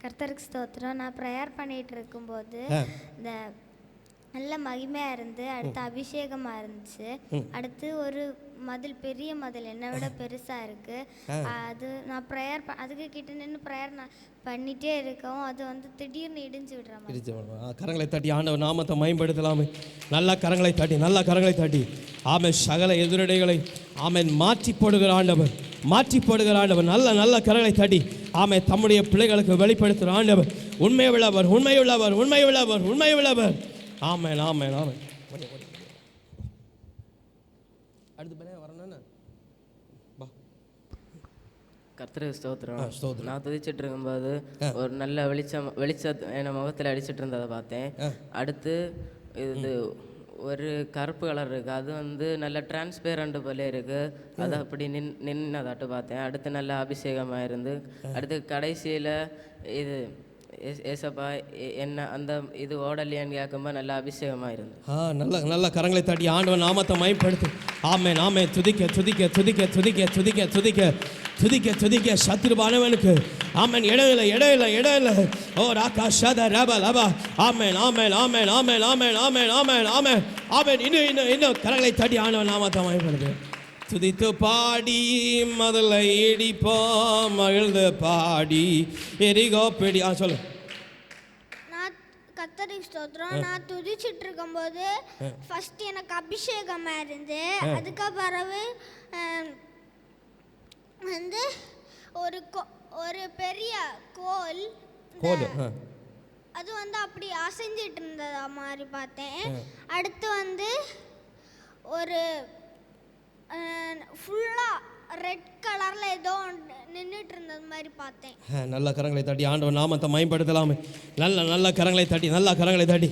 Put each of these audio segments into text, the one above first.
கர்த்தருக்கு ஸ்தோத்திரம். நான் ப்ரேயர் பண்ணிட்டு இருக்கும்போது இந்த நல்ல மகிமையாக இருந்து அடுத்து அபிஷேகமாக இருந்துச்சு. அடுத்து ஒரு மதில், பெரிய மதில் என்னை விட பெருசாக இருக்குது. அது நான் அதுக்கு கிட்ட நின்று ப்ரேயர் நான் பண்ணிகிட்டே இருக்கவும் அது வந்து திடீர்னு இடிஞ்சு விடுற மாதிரி. கரங்களை தட்டி ஆண்டவர் நாமத்தை மயம்படுத்தலாமே. நல்ல கரங்களை தட்டி, நல்ல கரங்களை தட்டி. ஆமென். சகல எதிரடைகளை ஆமென் மாற்றி போடுகிற ஆண்டவர், மாற்றி போடுகிற ஆண்டவர். நல்ல நல்ல கரங்களை தட்டி ஆமென் தம்முடைய பிள்ளைகளுக்கு வெளிப்படுத்துகிற ஆண்டவர். உண்மை உள்ளவர், உண்மை உள்ளவர், உண்மை உள்ளவர், உண்மை உள்ளவர். ஆமென், ஆமென், ஆமென். அடுத்து பண்ண வரணும்னா கர்த்தருக்கு ஸ்தோத்திரம். நான் துதிச்சிட்டு இருக்கும்போது ஒரு நல்ல வெளிச்சம் என் முகத்தில் அடிச்சிட்டு இருந்ததை பார்த்தேன். அடுத்து இது ஒரு கருப்பு கலர் இருக்குது, அது வந்து நல்ல டிரான்ஸ்பேரண்ட் போல இருக்குது. அதை அப்படி நின்னதாட்டு பார்த்தேன். அடுத்து நல்ல அபிஷேகமாக இருந்து அடுத்து கடைசியில் இது ஏசப்பா என்ன அந்த இது ஓடலையான்னு கேட்கும்போது நல்ல அபிஷேகமாக இருந்து நல்ல நல்ல கரங்களை தட்டி ஆண்டவன் நாமத்தை மயப்படுத்து. ஆமென், ஆமென். துதிக்க துதிக்க துதிக்க துதிக்க துதிக்க துதிக்க துதிக்க துதிக்க சத்துருவானவனுக்கு ஆமென் இடையில இடையில இடையில ஓ ராகா ஷத ரப லபா. ஆமென், ஆமென், ஆமென், ஆமென், ஆமென், ஆமென், ஆமென், ஆமென், ஆமென். இன்னும் கரங்களை தட்டி ஆண்டவன் நாமத்தை மயப்படுத்து. துதித்து பாடி முதல்ல இடிப்போம், மகிழ்ந்து பாடி எரிகோ பிடி. சொல்லு. நான் கர்த்தருக்கு ஸ்தோத்திரம். நான் துதிச்சிட்டு இருக்கும்போது ஃபர்ஸ்ட் எனக்கு அபிஷேகமாக இருந்து அதுக்கு பிறகு வந்து ஒரு பெரிய கோல் அது வந்து அப்படி அசைஞ்சிட்டு இருந்ததா மாதிரி பார்த்தேன். அடுத்து வந்து ஒரு ஃபுல்லாக ரெட் கலரில் ஏதோ நின்றுட்டு இருந்தது மாதிரி பார்த்தேன். நல்ல கரங்களை தட்டி ஆண்டவர் நாமத்தை மயப்படுத்தலாமே. நல்ல நல்ல கரங்களை தட்டி, நல்ல கரங்களை தட்டி.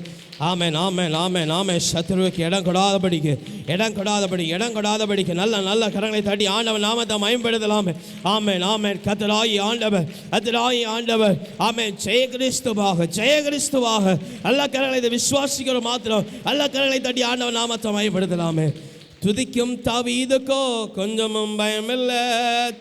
ஆமென், ஆமென், ஆமென், ஆமென். சத்துருவுக்கு இடம் கொடாதபடிக்கு, இடம் கொடாதபடி, இடம் கொடாதபடிக்கு நல்ல நல்ல கரங்களை தட்டி ஆண்டவர் நாமத்தை மயப்படுத்தலாமே. ஆமென், ஆமென். கர்த்தராகி ஆண்டவர், கர்த்தராகி ஆண்டவர். ஆமென். ஜெய கிறிஸ்துவாக, ஜெய கிறிஸ்துவாக. நல்ல கரங்களை விசுவாசிக்கிற மாத்திரம் நல்ல கரங்களை தட்டி ஆண்டவர் நாமத்தை மயப்படுத்தலாமே. துதிக்கும் தாவீதுக்கோ கொஞ்சமும் பயமில்லை,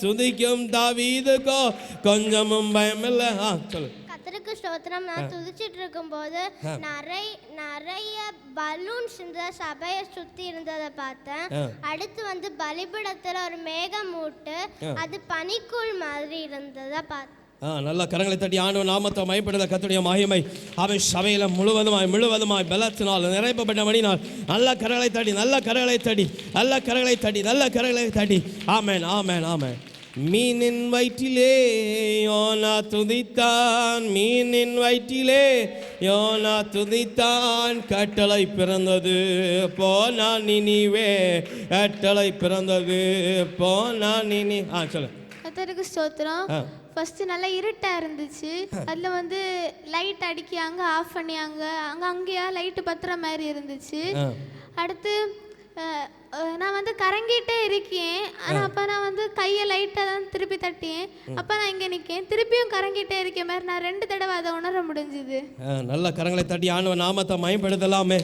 துதிக்கும் தாவீதுக்கோ கொஞ்சமும் பயமில்லை. சொல்லு. கர்த்தருக்கு ஸ்தோத்திரம். நான் துதிச்சிட்டு இருக்கும்போது நிறைய பலூன்ஸ் இந்த சபையை சுற்றி இருந்ததை பார்த்தேன். அடுத்து வந்து பலிபீடத்தில் ஒரு மேகமூட்டு, அது பனிக்கூழ் மாதிரி இருந்ததை பார்த்தேன். நல்ல கரங்களை தட்டி ஆண்டவர் நாமத்தை மயப்படுத்த கர்த்தருடைய மகிமை அவன் சபையில முழுவதுமாய் பலத்தினால் நிறைப்பப்பட்டபடினால் நல்ல கரங்களை தட்டி, நல்ல கரங்களை தட்டி, நல்ல கரங்களை தட்டி, நல்ல கரங்களை தட்டி. ஆமென், ஆமென், ஆமென். மீனின் வயிற்றிலே யோனா துதித்தான், மீனின் வயிற்றிலே யோனா துதித்தான். கட்டளை பிறந்தது போனான் நினிவே, கட்டளை பிறந்தது போனான் நினி. சொல்லு. கர்த்தருக்கு ஸ்தோத்திரம். ஃபஸ்ட்டு நல்லா இருட்டாக இருந்துச்சு. அதில் வந்து லைட் அடிக்காங்க, ஆஃப் பண்ணியாங்க, அங்கேயா லைட்டு பத்துற மாதிரி இருந்துச்சு. அடுத்து நான் வந்து கரங்கிட்டே இருக்கேன். ஆனால் அப்போ நான் வந்து கையை லைட்டாக தான் திருப்பி தட்டியேன். அப்போ நான் இங்கே நிற்கேன், திருப்பியும் கரங்கிட்டே இருக்க மாதிரி நான் 2 தடவை அதை உணர முடிஞ்சுது. நல்ல கரங்களை தட்டி ஆண்டவர் நாமத்தை மயப்படுத்தலாமே.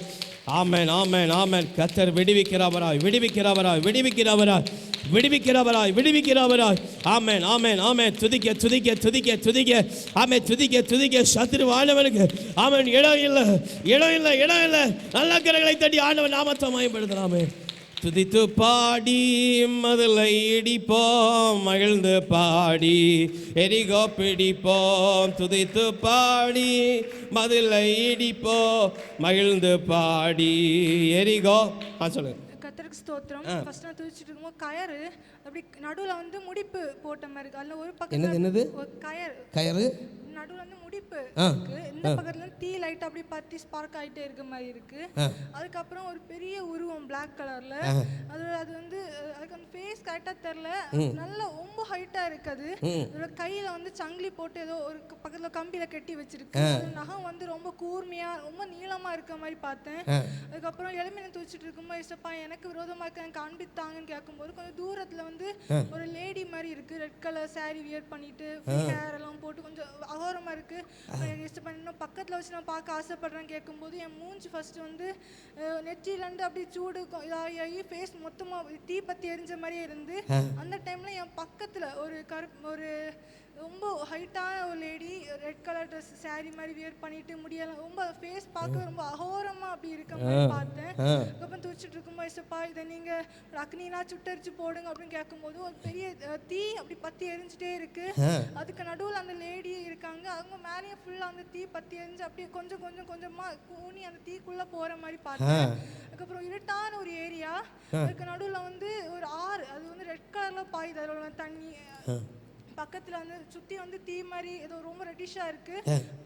ஆமென், ஆமென், ஆமென். கர்த்தர் விடுவிக்கிறவராய், விடுவிக்கிறவராய், விடுவிக்கிறவராய், விடுவிக்கிறவராய், விடுவிக்கிறவராய். ஆமென், ஆமென், ஆமென். துதிக்க துதிக்க துதிக்க துதிக்க ஆமென். துதிக்க துதிக்க சத்துருவானவனுக்கு ஆமென் இடம் இல்லை, இடம் இல்லை, இடம் இல்லை. நல்ல கரங்களை தட்டி ஆண்டவர் நாமத்தை மயப்படுத்தலாமே. துதித்து பாடி முதல்ல இடிப்போம், மகிழ்ந்து பாடி எரிகோ பிடிப்போம். துதித்து பாடி முதல்ல இடிப்போம், மகிழ்ந்து பாடி எரிகோ. சொல்லுங்க. கர்த்தருக்கு ஸ்தோத்திரம். ஃபர்ஸ்ட் நான் துதிச்சிட்டு இருக்கும்போது கயறு அப்படி நடுவில் வந்து முடிப்பு போட்ட மாதிரி இருக்கு. அதில் ஒரு பக்கம் என்னது கயறு நடுவில் வந்து முடிப்பு இருக்கு. இந்த பக்கத்துல தீ லைட் அப்படி பத்தி ஸ்பார்க் ஆகிட்டே இருக்க மாதிரி இருக்கு. அதுக்கப்புறம் ஒரு பெரிய உருவம் பிளாக் கலர்ல, அது வந்து அதுக்கு அந்த ஃபேஸ் கரெக்டா தெரியல, நல்ல ரொம்ப ஹைட்டா இருக்குது. அதோட கையில வந்து சங்கிலி போட்டு ஏதோ ஒரு பக்கத்துல கம்பியில கட்டி வச்சிருக்கு. நகம் வந்து ரொம்ப கூர்மையா ரொம்ப நீளமா இருக்க மாதிரி பார்த்தேன். அதுக்கப்புறம் எலுமினை தூச்சிட்டு இருக்கும்போது இசப்பா எனக்கு விரோதமா இருக்க எனக்கு காண்பித்தாங்கன்னு கேட்கும்போது கொஞ்சம் தூரத்துல வந்து ஒரு லேடி மாதிரி இருக்கு. ரெட் கலர் சாரி வியர் பண்ணிட்டு ஹேர் எல்லாம் போட்டு கொஞ்சம் அகோரமா இருக்கு. இன்னும் பக்கத்தில் வச்சு நான் பார்க்க ஆசைப்படுறேன்னு கேட்கும்போது என் மூஞ்சி ஃபர்ஸ்ட் வந்து நெற்றியிலேருந்து அப்படி சூடு இதாகி ஃபேஸ் மொத்தமாக தீ பற்றி எரிஞ்ச மாதிரியே இருந்து அந்த டைமில் என் பக்கத்தில் ஒரு ரொம்ப ஹைட்டான ஒரு lady red colour colour saree மாதிரி வியர் பண்ணிட்டு முடியெல்லாம் ரொம்ப ஃபேஸ் பார்க்க ரொம்ப அகோரமா அப்படி இருக்க மாதிரி பார்த்தேன். அதுக்கப்புறம் துடிச்சிட்டு இருக்கும்போது ஏசப்பா இதை நீங்க அக்னினா சுட்டரிச்சு போடுங்க அப்படின்னு கேட்கும்போது ஒரு பெரிய தீ அப்படி பத்தி எரிஞ்சுட்டே இருக்கு. அதுக்கு நடுவில் அந்த லேடி இருக்காங்க, அவங்க மேலேயே ஃபுல்லா அந்த தீ பத்தி எரிஞ்சு அப்படியே கொஞ்சம் கொஞ்சம் கொஞ்சமா கூனி அந்த தீக்குள்ள போற மாதிரி பார்த்தேன். அதுக்கப்புறம் இருட்டான ஒரு ஏரியா, அதுக்கு நடுவில் வந்து ஒரு ஆறு, அது வந்து ரெட் கலர்ல பாயுது, அதில் உள்ள தண்ணி பக்கத்துல வந்து சுத்தி வந்து தீ மாதிரி ஏதோ ரொம்ப ரெட்டிஷா இருக்கு.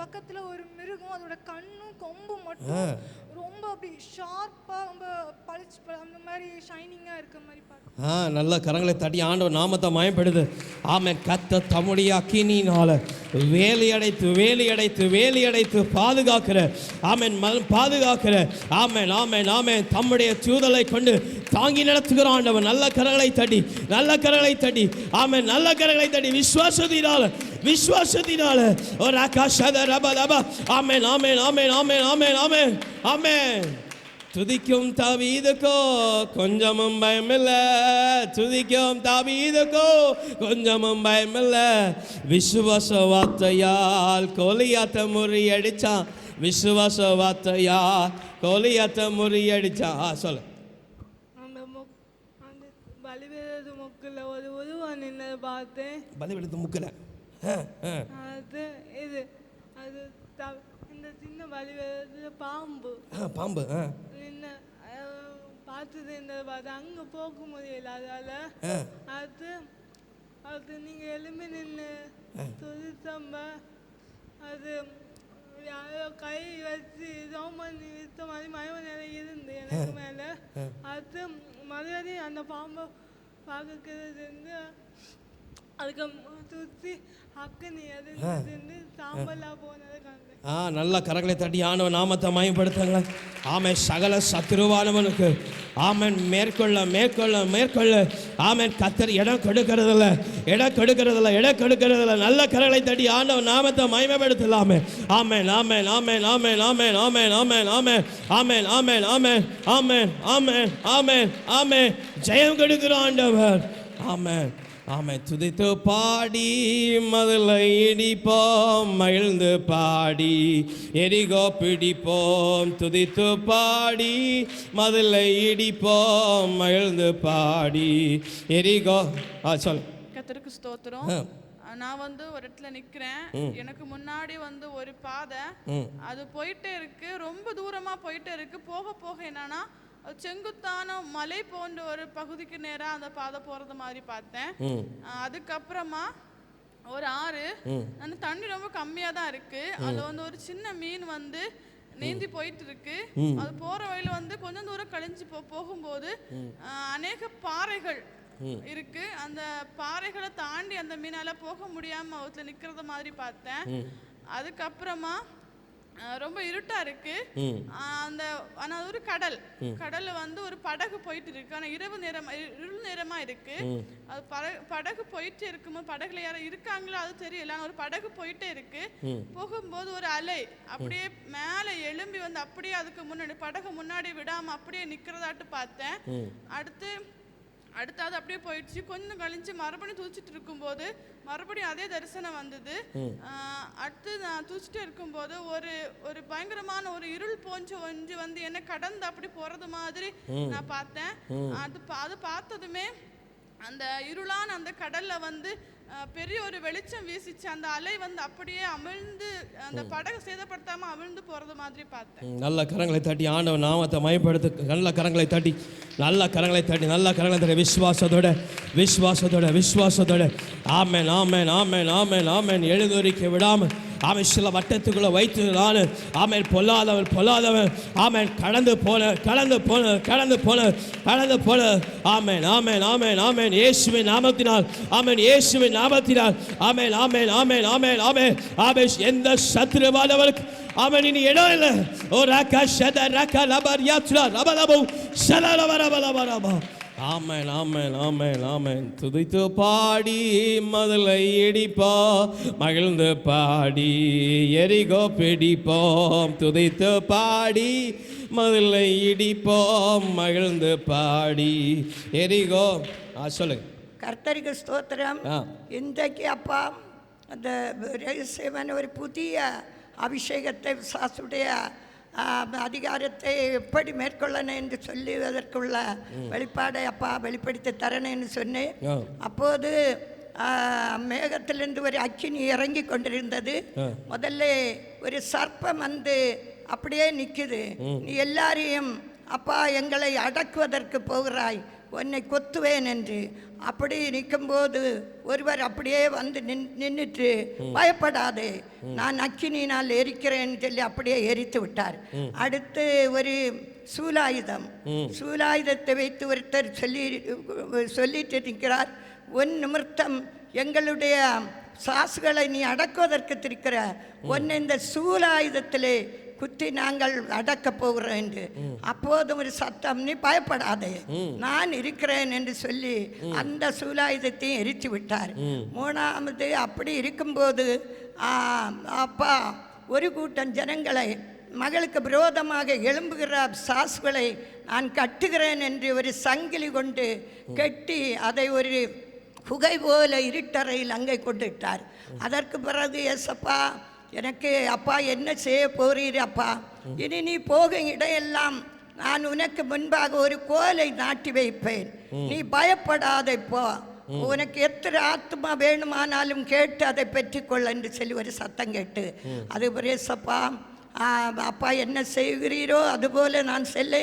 பக்கத்துல ஒரு மிருகம், அதோட கண்ணும் கொம்பும் மட்டும் ரொம்ப அப்படி ஷார்ப்பா ரொம்ப பளிச்சு அந்த மாதிரி ஷைனிங்கா இருக்க மாதிரி பார்த்தேன். நல்ல கரங்களை தட்டி ஆண்டவர் நாமத்தை மயப்படுது. ஆமென். கர்த்தர் தம்முடைய அக்கினியினால வேலையடைத்து வேலையடைத்து வேலையடைத்து பாதுகாக்கிற ஆமென் பாதுகாக்கிற ஆமென் ஆமென் ஆமென் தம்முடைய தூதலை கொண்டு தாங்கி நடத்துகிற ஆண்டவர். நல்ல கரங்களை தட்டி நல்ல கரங்களை தட்டி ஆமென் நல்ல கரங்களை தட்டி விசுவாசத்தினால விசுவாசத்தினால ஒரு ஆகாஷத ரப ரப ஆமென் ஆமென் ஆமென் ஆமென் ஆமென் ஆமென் ஆமென். துதிக்கும் தாவீதுக்கோ கொஞ்சமும் பயமில்ல, துதிக்கும் தாவீதுக்கோ கொஞ்சமும் பயமில்ல. விசுவாச வார்த்தையால் கோலியாத்த முறியடிச்சான், விசுவாச வார்த்தையால் கோலியாத்த முறியடிச்சான். சொல்லு. அந்த பலிவேத முக்கில் ஒரு உருவம் நின்று பார்த்தேன். பலிவேத முக்கில் அது இது அது இந்த சின்ன பலிவேத பாம்பு பாம்பு நின்று பார்த்தது இந்த பார்த்து அங்கே போக முடியல. அதால அது அது நீங்கள் எலும்பி நின்று துதித்தம்ப அது யாரோ கை வச்சு ரோமன் வித்த மாதிரி மயம இருந்து எனக்கு மேலே அது மறுபடியும் அந்த பாம்பை பார்க்கறது அதுக்கு சுற்றி அக்கனி அது சாம்பலாக போனது கண்டு. நல்ல கரங்களை தட்டி ஆண்டவர் நாமத்தை மயப்படுத்துங்களேன். ஆமென். சகல சத்துருவானவனுக்கு ஆமென் மேற்கொள்ள மேற்கொள்ள மேற்கொள்ள ஆமென் கர்த்தர் இடம் கொடுக்கறதில்ல இடம் கொடுக்கறதில்ல இடம் கொடுக்கறதில்ல. நல்ல கரங்களை தட்டி ஆண்டவர் நாமத்தை மயப்படுத்தலாமே. ஆமென் ஆமென் ஆமென் ஆமென் ஆமென் ஆமென் ஆமென் ஆமென் ஆமென் ஆமென் ஆமென் ஆமென் ஆமென் ஆமென் ஆமென். ஜெயம் கொடுக்கிற ஆண்டவர். ஆமென் ஆமென். துதித்து பாடி மதுளை இடிப்போம், மகிழ்ந்து பாடி எரிகோ பிடிப்போம். துதித்து பாடி மதுளை இடிப்போம், மகிழ்ந்து பாடி எரிகோ. சொல்லு. கர்த்தருக்கு ஸ்தோத்திரம். நான் வந்து ஒரு இடத்துல நிக்கிறேன், எனக்கு முன்னாடி வந்து ஒரு பாதை அது போயிட்டே இருக்கு, ரொம்ப தூரமா போயிட்டே இருக்கு. போக போக என்னன்னா செங்குத்தான மலை போன்ற ஒரு பகுதிக்கு நேரா அந்த பாதை போறது மாதிரி பார்த்தேன். அதுக்கப்புறமா ஒரு ஆறு, அந்த தண்ணி ரொம்ப கம்மியா தான் இருக்கு. அதுல வந்து ஒரு சின்ன மீன் வந்து நீந்தி போயிட்டு இருக்கு. அது போற வழியில வந்து கொஞ்சம் தூரம் கழிஞ்சு போகும்போது அநேக பாறைகள் இருக்கு. அந்த பாறைகளை தாண்டி அந்த மீனால போக முடியாம அதுல நிக்கிறத மாதிரி பார்த்தேன். அதுக்கப்புறமா ரொம்ப இருட்டா இருக்கு. அந்த ஆனா ஒரு கடல்ல வந்து ஒரு படகு போயிட்டு இருக்கு. ஆனா இருள் நேரமா இருக்கு. அது படகு போயிட்டு இருக்கும்போது படகுல யாரும் இருக்காங்களோ அது தெரியல. ஒரு படகு போயிட்டே இருக்கு. போகும்போது ஒரு அலை அப்படியே மேல எழும்பி வந்து அப்படியே அதுக்கு முன்னாடி படகு முன்னாடி விடாம அப்படியே நிக்கிறதாட்டு பார்த்தேன். அடுத்தது அப்படியே போயிடுச்சு. கொஞ்சம் கழிஞ்சு மறுபடியும் தூச்சிட்டு இருக்கும்போது மறுபடியும் அதே தரிசனம் வந்தது. அடுத்து நான் தூச்சிட்டு இருக்கும்போது ஒரு பயங்கரமான ஒரு இருள் போஞ்சு வந்து என்ன கடந்து அப்படி போறது மாதிரி நான் பார்த்தேன். அது பார்த்ததுமே அந்த இருளான அந்த கடல்ல வந்து பெரிய ஒரு வெளிச்சம் வீசிச்சு. அந்த அலை வந்து அப்படியே அமிழ்ந்து அந்த படகு சேதப்படுத்தாம அமிழ்ந்து போறது மாதிரி பார்த்தேன். நல்ல கரங்களை தட்டி ஆண்டவர் நாமத்தை மயப்படுத்து. நல்ல கரங்களை தட்டி நல்ல கரங்களை தட்டி நல்ல கரங்களை தட்டி விசுவாசத்தோட விசுவாசத்தோட விசுவாசத்தோட ஆமென் ஆமென் ஆமென் ஆமென் ஆமென் எழுதுரிக்க விடாமல் ஆமென் சில வட்டத்துக்குள்ள வைத்து நான் ஆமென் பொல்லாதவன் ஆமென் கடந்து போன ஆமென் ஆமென் ஆமென் ஆமென் இயேசுவின் நாமத்தினால் ஆமென் இயேசுவின் நாமத்தினால் ஆமென் ஆமென் ஆமென் ஆமென் ஆமென் ஆமென். எந்த சத்துருவானவருக்கு ஆமென் இனி இடம் இல்லை. ஓ ராகா ஷத ராகா லபர் யாத்ரா ரபலபு ஷலலவரபலவரபா. ஆமென் ஆமென் ஆமென் ஆமென். துதித்து பாடி மதுளை இடிப்போ, மகிழ்ந்து பாடி எரிகோ பிடிப்போம். துதித்து பாடி மதுளை இடிப்போம், மகிழ்ந்து பாடி எரிகோ. சொல்லுங்க. கர்த்தருக்கு ஸ்தோத்திரம். இன்றைக்கு அப்பா அந்த ரகசியமான ஒரு புதிய அபிஷேகத்தை விசுவாசுடைய அதிகாரத்தை எப்படி மேற்கொள்ளணும் என்று சொல்லுவதற்குள்ள வெளிப்பாடை அப்பா வெளிப்படுத்தி தரணும்னு சொன்னேன். அப்போது மேகத்திலிருந்து ஒரு அக்கினி இறங்கி கொண்டிருந்தது. முதல்ல ஒரு சர்ப்பம் வந்து அப்படியே நிற்குது. நீ எல்லாரையும் அப்பா எங்களை அடக்குவதற்கு போகிறாய், உன்னை கொத்துவேன் என்று. அப்படி நிற்கும்போது ஒருவர் அப்படியே வந்து நின்றுட்டு, பயப்படாதே, நான் அக்கினியினால் எரிக்கிறேன்னு சொல்லி அப்படியே எரித்து விட்டார். அடுத்து ஒரு சூலாயுதத்தை வைத்து ஒருத்தர் சொல்லிட்டு நிற்கிறார், உன் நிமித்தம் எங்களுடைய சாசுகளை நீ அடக்குவதற்கு இருக்கிற உன்னை இந்த சூலாயுதத்திலே குத்தி நாங்கள் அடக்கப் போகிறோம் என்று. அப்போதும் ஒரு சத்தம், நீ பயப்படாதே, நான் இருக்கிறேன் என்று சொல்லி அந்த சூலாயுதத்தையும் எரித்து விட்டார். மூணாவது அப்படி இருக்கும்போது அப்பா ஒரு கூட்டம் ஜனங்களை மகளுக்கு விரோதமாக எழும்புகிற சாசுகளை நான் கட்டுகிறேன் என்று ஒரு சங்கிலி கொண்டு கட்டி அதை ஒரு புகை போல இருட்டறையில் அங்கே கொண்டுட்டார். அதற்கு பிறகு ஏசப்பா எனக்கு அப்பா என்ன செய்ய போறீர் அப்பா, இனி நீ போகும் இடையெல்லாம் நான் உனக்கு முன்பாக ஒரு கோலை நாட்டி வைப்பேன், நீ பயப்படாதே போ, உனக்கு எத்தனை ஆத்மா வேணுமானாலும் கேட்டு அதை பெற்றுக்கொள்ள என்று சொல்லி ஒரு சத்தம் கேட்டு, அது பிரேசப்பா அப்பா என்ன செய்கிறீரோ அதுபோல் நான் செல்ல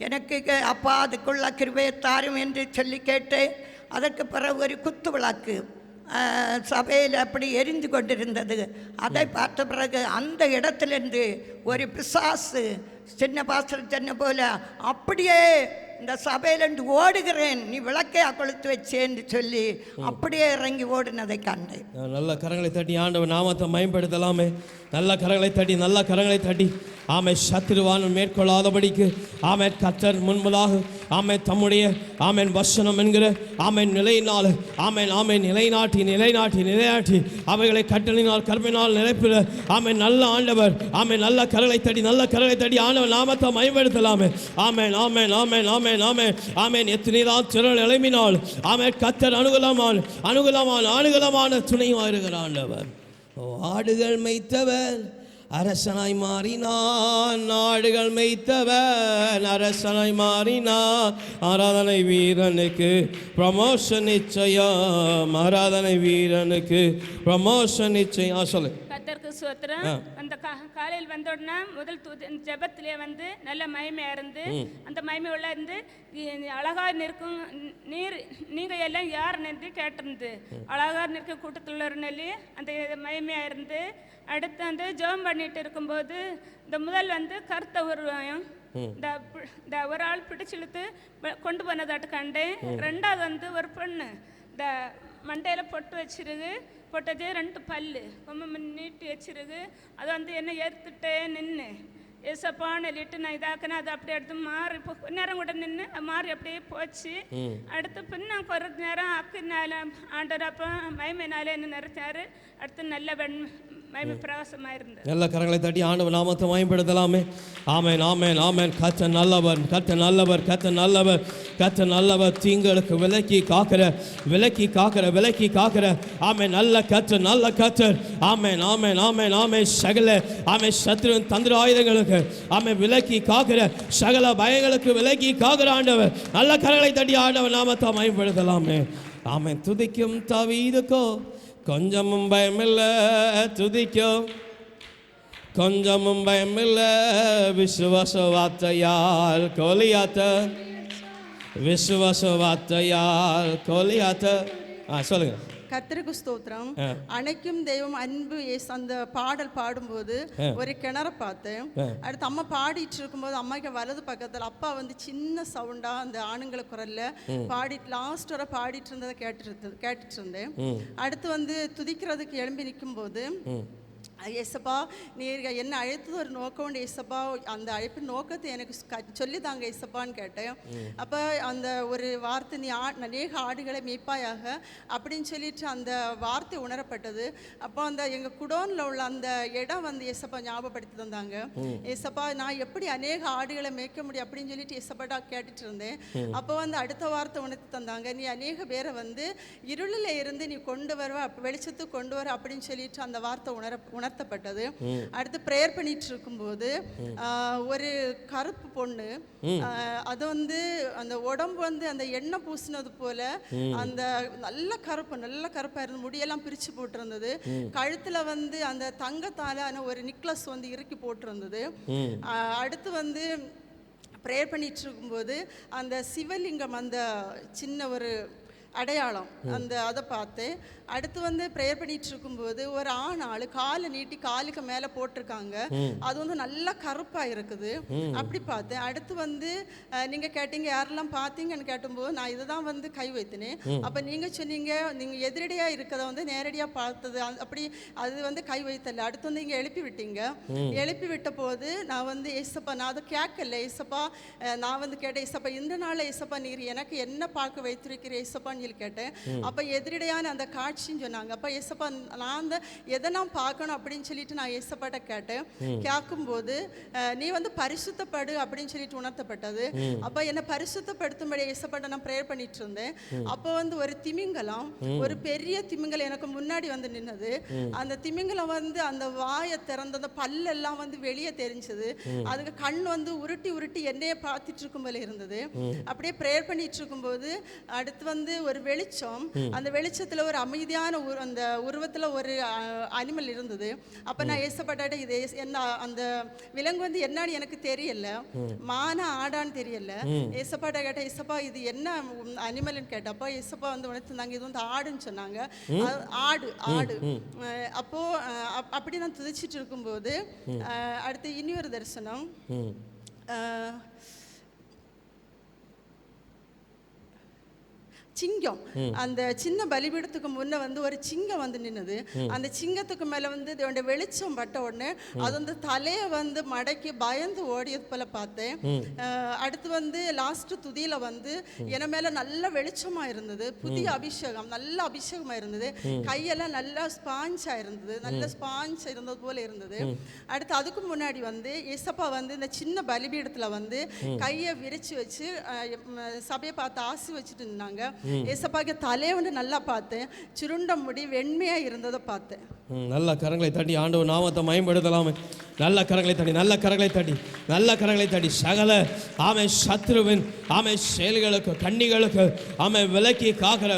எனக்கு அப்பா அதுக்குள்ள கிருபையை தாரும் என்று சொல்லி கேட்டேன். அதற்கு பிறகு ஒரு குத்து விளக்கு சபையில் அப்படி எரிந்து கொண்டிருந்தது. அதை பார்த்த பிறகு அந்த இடத்துலேருந்து ஒரு பிசாசு சின்ன பாஸ்டர் சொன்ன போல அப்படியே இந்த சபையிலேருந்து ஓடுகிறேன், நீ விளக்கையா கொளுத்து வச்சேன்னு சொல்லி அப்படியே இறங்கி ஓடினதை கண்டேன். நல்ல கரங்களை தட்டி ஆண்டவர் நாமத்தை மயம்படுத்தலாமே. நல்ல கரங்களை தட்டி ஆமை சத்திருவான் மேற்கொள்ளாதபடிக்கு ஆமேன் கர்த்தர் முன்பதாக ஆமேன் தம்முடைய ஆமேன் வசனம் என்கிற ஆமேன் நிலையினால் ஆமேன் நிலைநாட்டி அவைகளை கட்டளினால் கர்மினால் நிலைப்பிற ஆமேன் நல்ல ஆண்டவர் ஆமேன் நல்ல கரங்களை தட்டி ஆண்டவர் நாமத்தை மயம்படுத்தலாமே. ஆமேன் எத்தனைதான் திரள் எழுப்பினால் ஆமேன் கர்த்தர் அனுகூலமான துணையாக இருக்கிற ஆண்டவர். ஆடுகள் மேய்த்தவர் அரசனாய் மாறினான், நாடுகள் மேய்த்தவன் அரசனாய் மாறினான். ஆராதனை வீரனுக்கு ப்ரமோஷன் நிச்சயம், ஆராதனை வீரனுக்கு ப்ரமோஷன் நிச்சயம். சொல்லு. கர்த்தருக்கு ஸ்தோத்திரம். அந்த காலையில் வந்த உடனே முதல் ஜெபத்திலே வந்து நல்ல மகிமையா இருந்து அந்த மகிமை உள்ள இருந்து அழகா நிற்கும் நீங்க எல்லாம் யார் என்று கேட்டிருந்து அழகா நிற்க கூட்டத்தில் நெல்லி அந்த மகிமையா இருந்து அடுத்து வந்து ஜெபம் பண்ணிட்டு இருக்கும்போது இந்த முதல் வந்து கருத்த உருவம் இந்த ஒரு ஆள் பிடிச்சிழுத்து கொண்டு போனதாட்டு கண்டேன். ரெண்டாவது வந்து ஒரு பொண்ணு இந்த மண்டையில் பொட்டு வச்சிருக்கு, பொட்டது 2 பல்லு ரொம்ப நீட்டி வச்சிருக்கு. அது வந்து என்ன ஏற்றுட்டே நின்று ஏசப்பான்னு சொல்லிட்டு நான் இதாக்குனா அது அப்படியே எடுத்து மாறி கொஞ்ச நேரம் கூட நின்று மாறி அப்படியே போச்சு. அடுத்து பின்ன கொஞ்ச நேரம் அக்குனால ஆண்டவர் அப்போ மகிமைனால என்ன நிறுத்தாரு. அடுத்து நல்ல நல்ல கரங்களை தட்டி ஆண்டவர் நாமத்தை மகிமைப்படுத்தலாமே. ஆமென் ஆமென் ஆமென். கர்த்தர் நல்லவர், கர்த்தர் நல்லவர், கர்த்தர் நல்லவர், கர்த்தர் நல்லவர். தீங்களுக்கு விலக்கி காக்கிற ஆமென் நல்ல கர்த்தர். ஆமென் ஆமென் ஆமென் ஆமென். சகல ஆமென் சத்ருவின் தந்திர ஆயுதங்களுக்கு ஆமென் விலக்கி காக்கிற சகல பயங்களுக்கு விலக்கி காக்கிற ஆண்டவர். நல்ல கரங்களை தட்டி ஆண்டவர் நாமத்தை மகிமைப்படுத்தலாமே. ஆமென். துதிக்கும் தாவீதுக்கோ கொஞ்சமும் பயமில்லை, துதிக்கும் கொஞ்சமும் பயமில்லை. விசுவாச வார்த்தையால் கோலியாத்த சொல்லுங்க. கர்த்தருக்கு ஸ்தோத்திரம். அனைக்கும் தெய்வம் அன்பு அந்த பாடல் பாடும்போது ஒரு கிணறு பார்த்தேன். அடுத்து அம்மா பாடிட்டு இருக்கும்போது அம்மாக்கு வலது பக்கத்தில் அப்பா வந்து சின்ன சவுண்டா அந்த ஆணுங்களை குரல்ல பாடிட்டு லாஸ்ட் வரை பாடிட்டு இருந்ததை கேட்டுட்டு இருந்தேன். அடுத்து வந்து துதிக்கிறதுக்கு எழும்பி நிற்கும் போது ஏசப்பா நீர் என்ன அழைத்தது ஒரு நோக்கம் உண்டு ஏசப்பா, அந்த அழைப்பின் நோக்கத்தை எனக்கு சொல்லிதாங்க ஏசப்பான்னு கேட்டேன். அப்போ அந்த ஒரு வார்த்தை நீ அநேக ஆடுகளை மேய்ப்பாயாக அப்படின்னு சொல்லிட்டு அந்த வார்த்தை உணரப்பட்டது. அப்போ அந்த எங்கள் குடோனில் உள்ள அந்த இடம் வந்து ஏசப்பா ஞாபகப்படுத்தி தந்தாங்க. ஏசப்பா நான் எப்படி அநேக ஆடுகளை மேய்க்க முடியும் அப்படின்னு சொல்லிட்டு ஏசப்பாட்டா கேட்டுட்டு இருந்தேன். அப்போ வந்து அடுத்த வார்த்தை உணர்த்தி தந்தாங்க, நீ அநேக பேரை வந்து இருளில் இருந்து நீ கொண்டு வருவ, வெளிச்சத்துக்கு கொண்டு வர அப்படின்னு சொல்லிட்டு அந்த வார்த்தை உணர்த்தப்பட்டது. அடுத்து ப்ரேயர் பண்ணிட்டு இருக்கும்போது ஒரு கருப்பு பொண்ணு, அது வந்து அந்த உடம்பு வந்து அந்த எண்ணெய் பூசினது போல அந்த நல்ல கருப்பா இருந்து முடியெல்லாம் பிரிச்சு போட்டிருந்தது. கழுத்துல வந்து அந்த தங்கத்தால ஒரு நெக்லஸ் வந்து இறுக்கி போட்டிருந்தது. அடுத்து வந்து ப்ரேயர் பண்ணிட்டு இருக்கும்போது அந்த சிவலிங்கம் அந்த சின்ன ஒரு அடையாளம் அதை பார்த்தேன். அடுத்து வந்து ப்ரேயர் பண்ணிட்டு இருக்கும்போது ஒரு ஆள் காலை நீட்டி காலுக்கு மேலே போட்டிருக்காங்க, அது வந்து நல்லா கருப்பாக இருக்குது. அப்படி பார்த்தேன். அடுத்து வந்து நீங்கள் கேட்டீங்க யாரெல்லாம் பார்த்தீங்கன்னு கேட்டும்போது நான் இதை தான் வந்து கை வைத்தினேன். அப்போ நீங்கள் சொன்னீங்க நீங்கள் எதிரடியாக இருக்கிறத வந்து நேரடியாக பார்த்தது அப்படி அது வந்து கை வைத்தல. அடுத்து வந்து இங்கே எழுப்பி விட்டீங்க. எழுப்பி விட்ட போது நான் வந்து ஏசப்பா நான் அதை கேட்கல ஏசப்பா, நான் வந்து கேட்டேன் ஏசப்பா இந்த நாள் ஏசப்பா நீர் எனக்கு என்ன பார்க்க வைத்திருக்கிற ஏசப்பான்னு சொல்லி கேட்டேன். அப்போ எதிரடியான அந்த காட்சின்னு சொன்னாங்க. அப்போ ஏசப்பா நான் அந்த எதை நான் பார்க்கணும் அப்படின்னு சொல்லிட்டு நான் ஏசப்பாட்ட கேட்டேன். கேட்கும்போது நீ வந்து பரிசுத்தப்படு அப்படின்னு சொல்லிட்டு உணர்த்தப்பட்டது. அப்போ என்னை பரிசுத்தப்படுத்தும்படி ஏசப்பாட்ட நான் ப்ரேயர் பண்ணிட்டு இருந்தேன். அப்போ வந்து ஒரு திமிங்கலம், ஒரு பெரிய திமிங்கலம் எனக்கு முன்னாடி வந்து நின்னது. அந்த திமிங்கலம் வந்து அந்த வாயை திறந்த அந்த பல்லெல்லாம் வந்து வெளியே தெரிஞ்சது. அதுக்கு கண் வந்து உருட்டி உருட்டி என்னையே பார்த்துட்டு இருக்கும் போல இருந்தது. அப்படியே ப்ரேயர் பண்ணிட்டு இருக்கும்போது அடுத்து வந்து ஒரு வெளிச்சம், அந்த வெளிச்சத்துல ஒரு அமைதியான அந்த உருவத்துல ஒரு அனிமல் இருந்தது. அப்ப நான் ஏசப்பட்டாட்ட இது என்ன அந்த விலங்கு வந்து என்னன்னு எனக்கு தெரியல, மானா ஆடான்னு தெரியல. ஏசப்பாட்ட கேட்ட ஏசப்பா இது என்ன அனிமல்னு கேட்டப்போ ஏசப்பா வந்து உணர்த்திருந்தாங்க இது வந்து ஆடுன்னு சொன்னாங்க. ஆடு. அப்போ அப்படி நான் துதிச்சிட்டு இருக்கும்போது அடுத்து இனியொரு தரிசனம், சிங்கம். அந்த சின்ன பலிபீடத்துக்கு முன்ன வந்து ஒரு சிங்கம் வந்து நின்னது. அந்த சிங்கத்துக்கு மேல வந்து இதோட வெளிச்சம் பட்ட உடனே அது வந்து தலையை வந்து மடக்கி பயந்து ஓடியது போல பார்த்தேன். அடுத்து வந்து லாஸ்ட் துதியில வந்து என மேல நல்ல வெளிச்சமா இருந்தது, புதிய அபிஷேகம், நல்ல அபிஷேகமா இருந்தது. கையெல்லாம் நல்லா ஸ்பாஞ்சா இருந்தது, நல்ல ஸ்பாஞ்ச் இருந்தது போல இருந்தது. அடுத்து அதுக்கு முன்னாடி வந்து ஏசப்பா வந்து இந்த சின்ன பலிபீடத்துல வந்து கையை விரிச்சு வச்சு சபையை பார்த்து ஆசி வச்சுட்டு இருந்தாங்க. ஏசப்பாக்கு தலையை வந்து நல்லா பார்த்தேன், சுருண்ட முடி வெண்மையா இருந்ததை பார்த்தேன். நல்ல கரங்களை தட்டி ஆண்டவர் நாமத்தை மகிமைப்படுத்தலாமே. நல்ல கரங்களை தட்டி, நல்ல கரங்களை தட்டி, நல்ல கரங்களை தட்டி சகல ஆமை சத்ருவின் ஆமை செயல்களுக்கு கண்ணிகளுக்கு ஆமை விலக்கி காக்கிற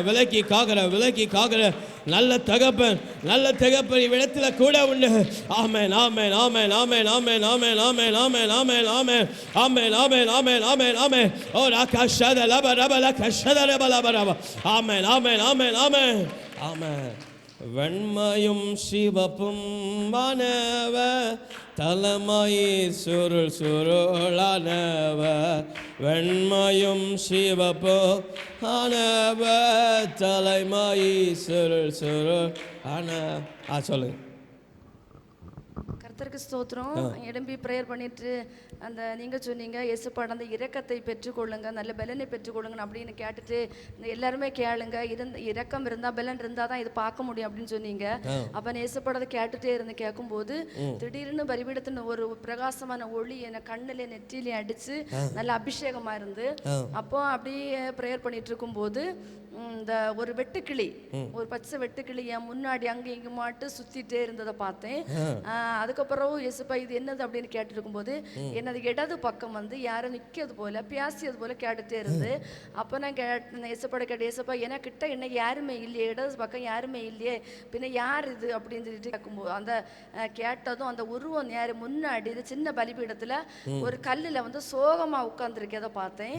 நல்ல தகப்பன் இவ்விடத்துல கூட உண்டு. ஆமென் ஆமென் ஆமென் ஆமென் ஆமென் ஆமென் ஆமென் ஆமென் ஆமென் ஆமென் ஆமென் ஆமென் ஆமென் ஆமென் ஆமென் ஓ ராகஷத லப ரப லகஷத ரப லப ரப ஆமென் ஆமென் ஆமென் ஆமென் ஆமென். வெண்மையும் சிவப்பும் வானவ தலைமாயி சுருளானவ, வெண்மையும் சிவப்பு ஆனவ தலைமாயி சுருள் ஆன. சொல்லுங்க. கர்த்தருக்கு ஸ்தோத்திரம். எழும்பி ப்ரேயர் பண்ணிட்டு அந்த நீங்கள் சொன்னீங்க இயேசுப்பாட அந்த இரக்கத்தை பெற்றுக்கொள்ளுங்க, நல்ல பலனை பெற்றுக்கொள்ளுங்க அப்படின்னு கேட்டுட்டு இந்த எல்லாருமே கேளுங்க, இரக்கம் இருந்தால் பலன் இருந்தால் தான் இது பார்க்க முடியும் அப்படின்னு சொன்னீங்க. அப்போ நான் இயேசுப்பாடத்தை கேட்டுகிட்டே இருந்து கேட்கும்போது திடீர்னு பலிபீடத்தின் ஒரு பிரகாசமான ஒளி என்னை கண்ணில் நெற்றிலே அடித்து நல்ல அபிஷேகமாக இருந்து அப்போ அப்படியே ப்ரேயர் பண்ணிட்டு இருக்கும்போது இந்த ஒரு வெட்டுக்கிளி, ஒரு பச்சை வெட்டுக்கிளி என் முன்னாடி அங்கே இங்கே மாட்டு சுத்திட்டே இருந்ததை பார்த்தேன். அதுக்கப்புறம் இயேசுப்பா இது என்னது அப்படின்னு கேட்டு இருக்கும்போது என்னது இடது பக்கம் வந்து யாரும் நிற்கிறது போல பேசியது போல கேட்டுட்டே இருந்து. அப்போ நான் இயேசுப்பாட கேட்டேன், இயேசுப்பா எனக்கிட்ட என்ன யாருமே இல்லையே, இடது பக்கம் யாருமே இல்லையே, பின்ன யார் இது அப்படின்னு சொல்லிட்டு கேட்கும்போது அந்த கேட்டதும் அந்த உருவம் யாரு முன்னாடி இது சின்ன பலிபீடத்துல ஒரு கல்லுல வந்து சோகமா உட்கார்ந்துருக்கதை பார்த்தேன்.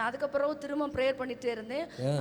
அதுக்கப்புறம் திரும்ப ப்ரேயர் பண்ணிட்டே இருந்தேன்.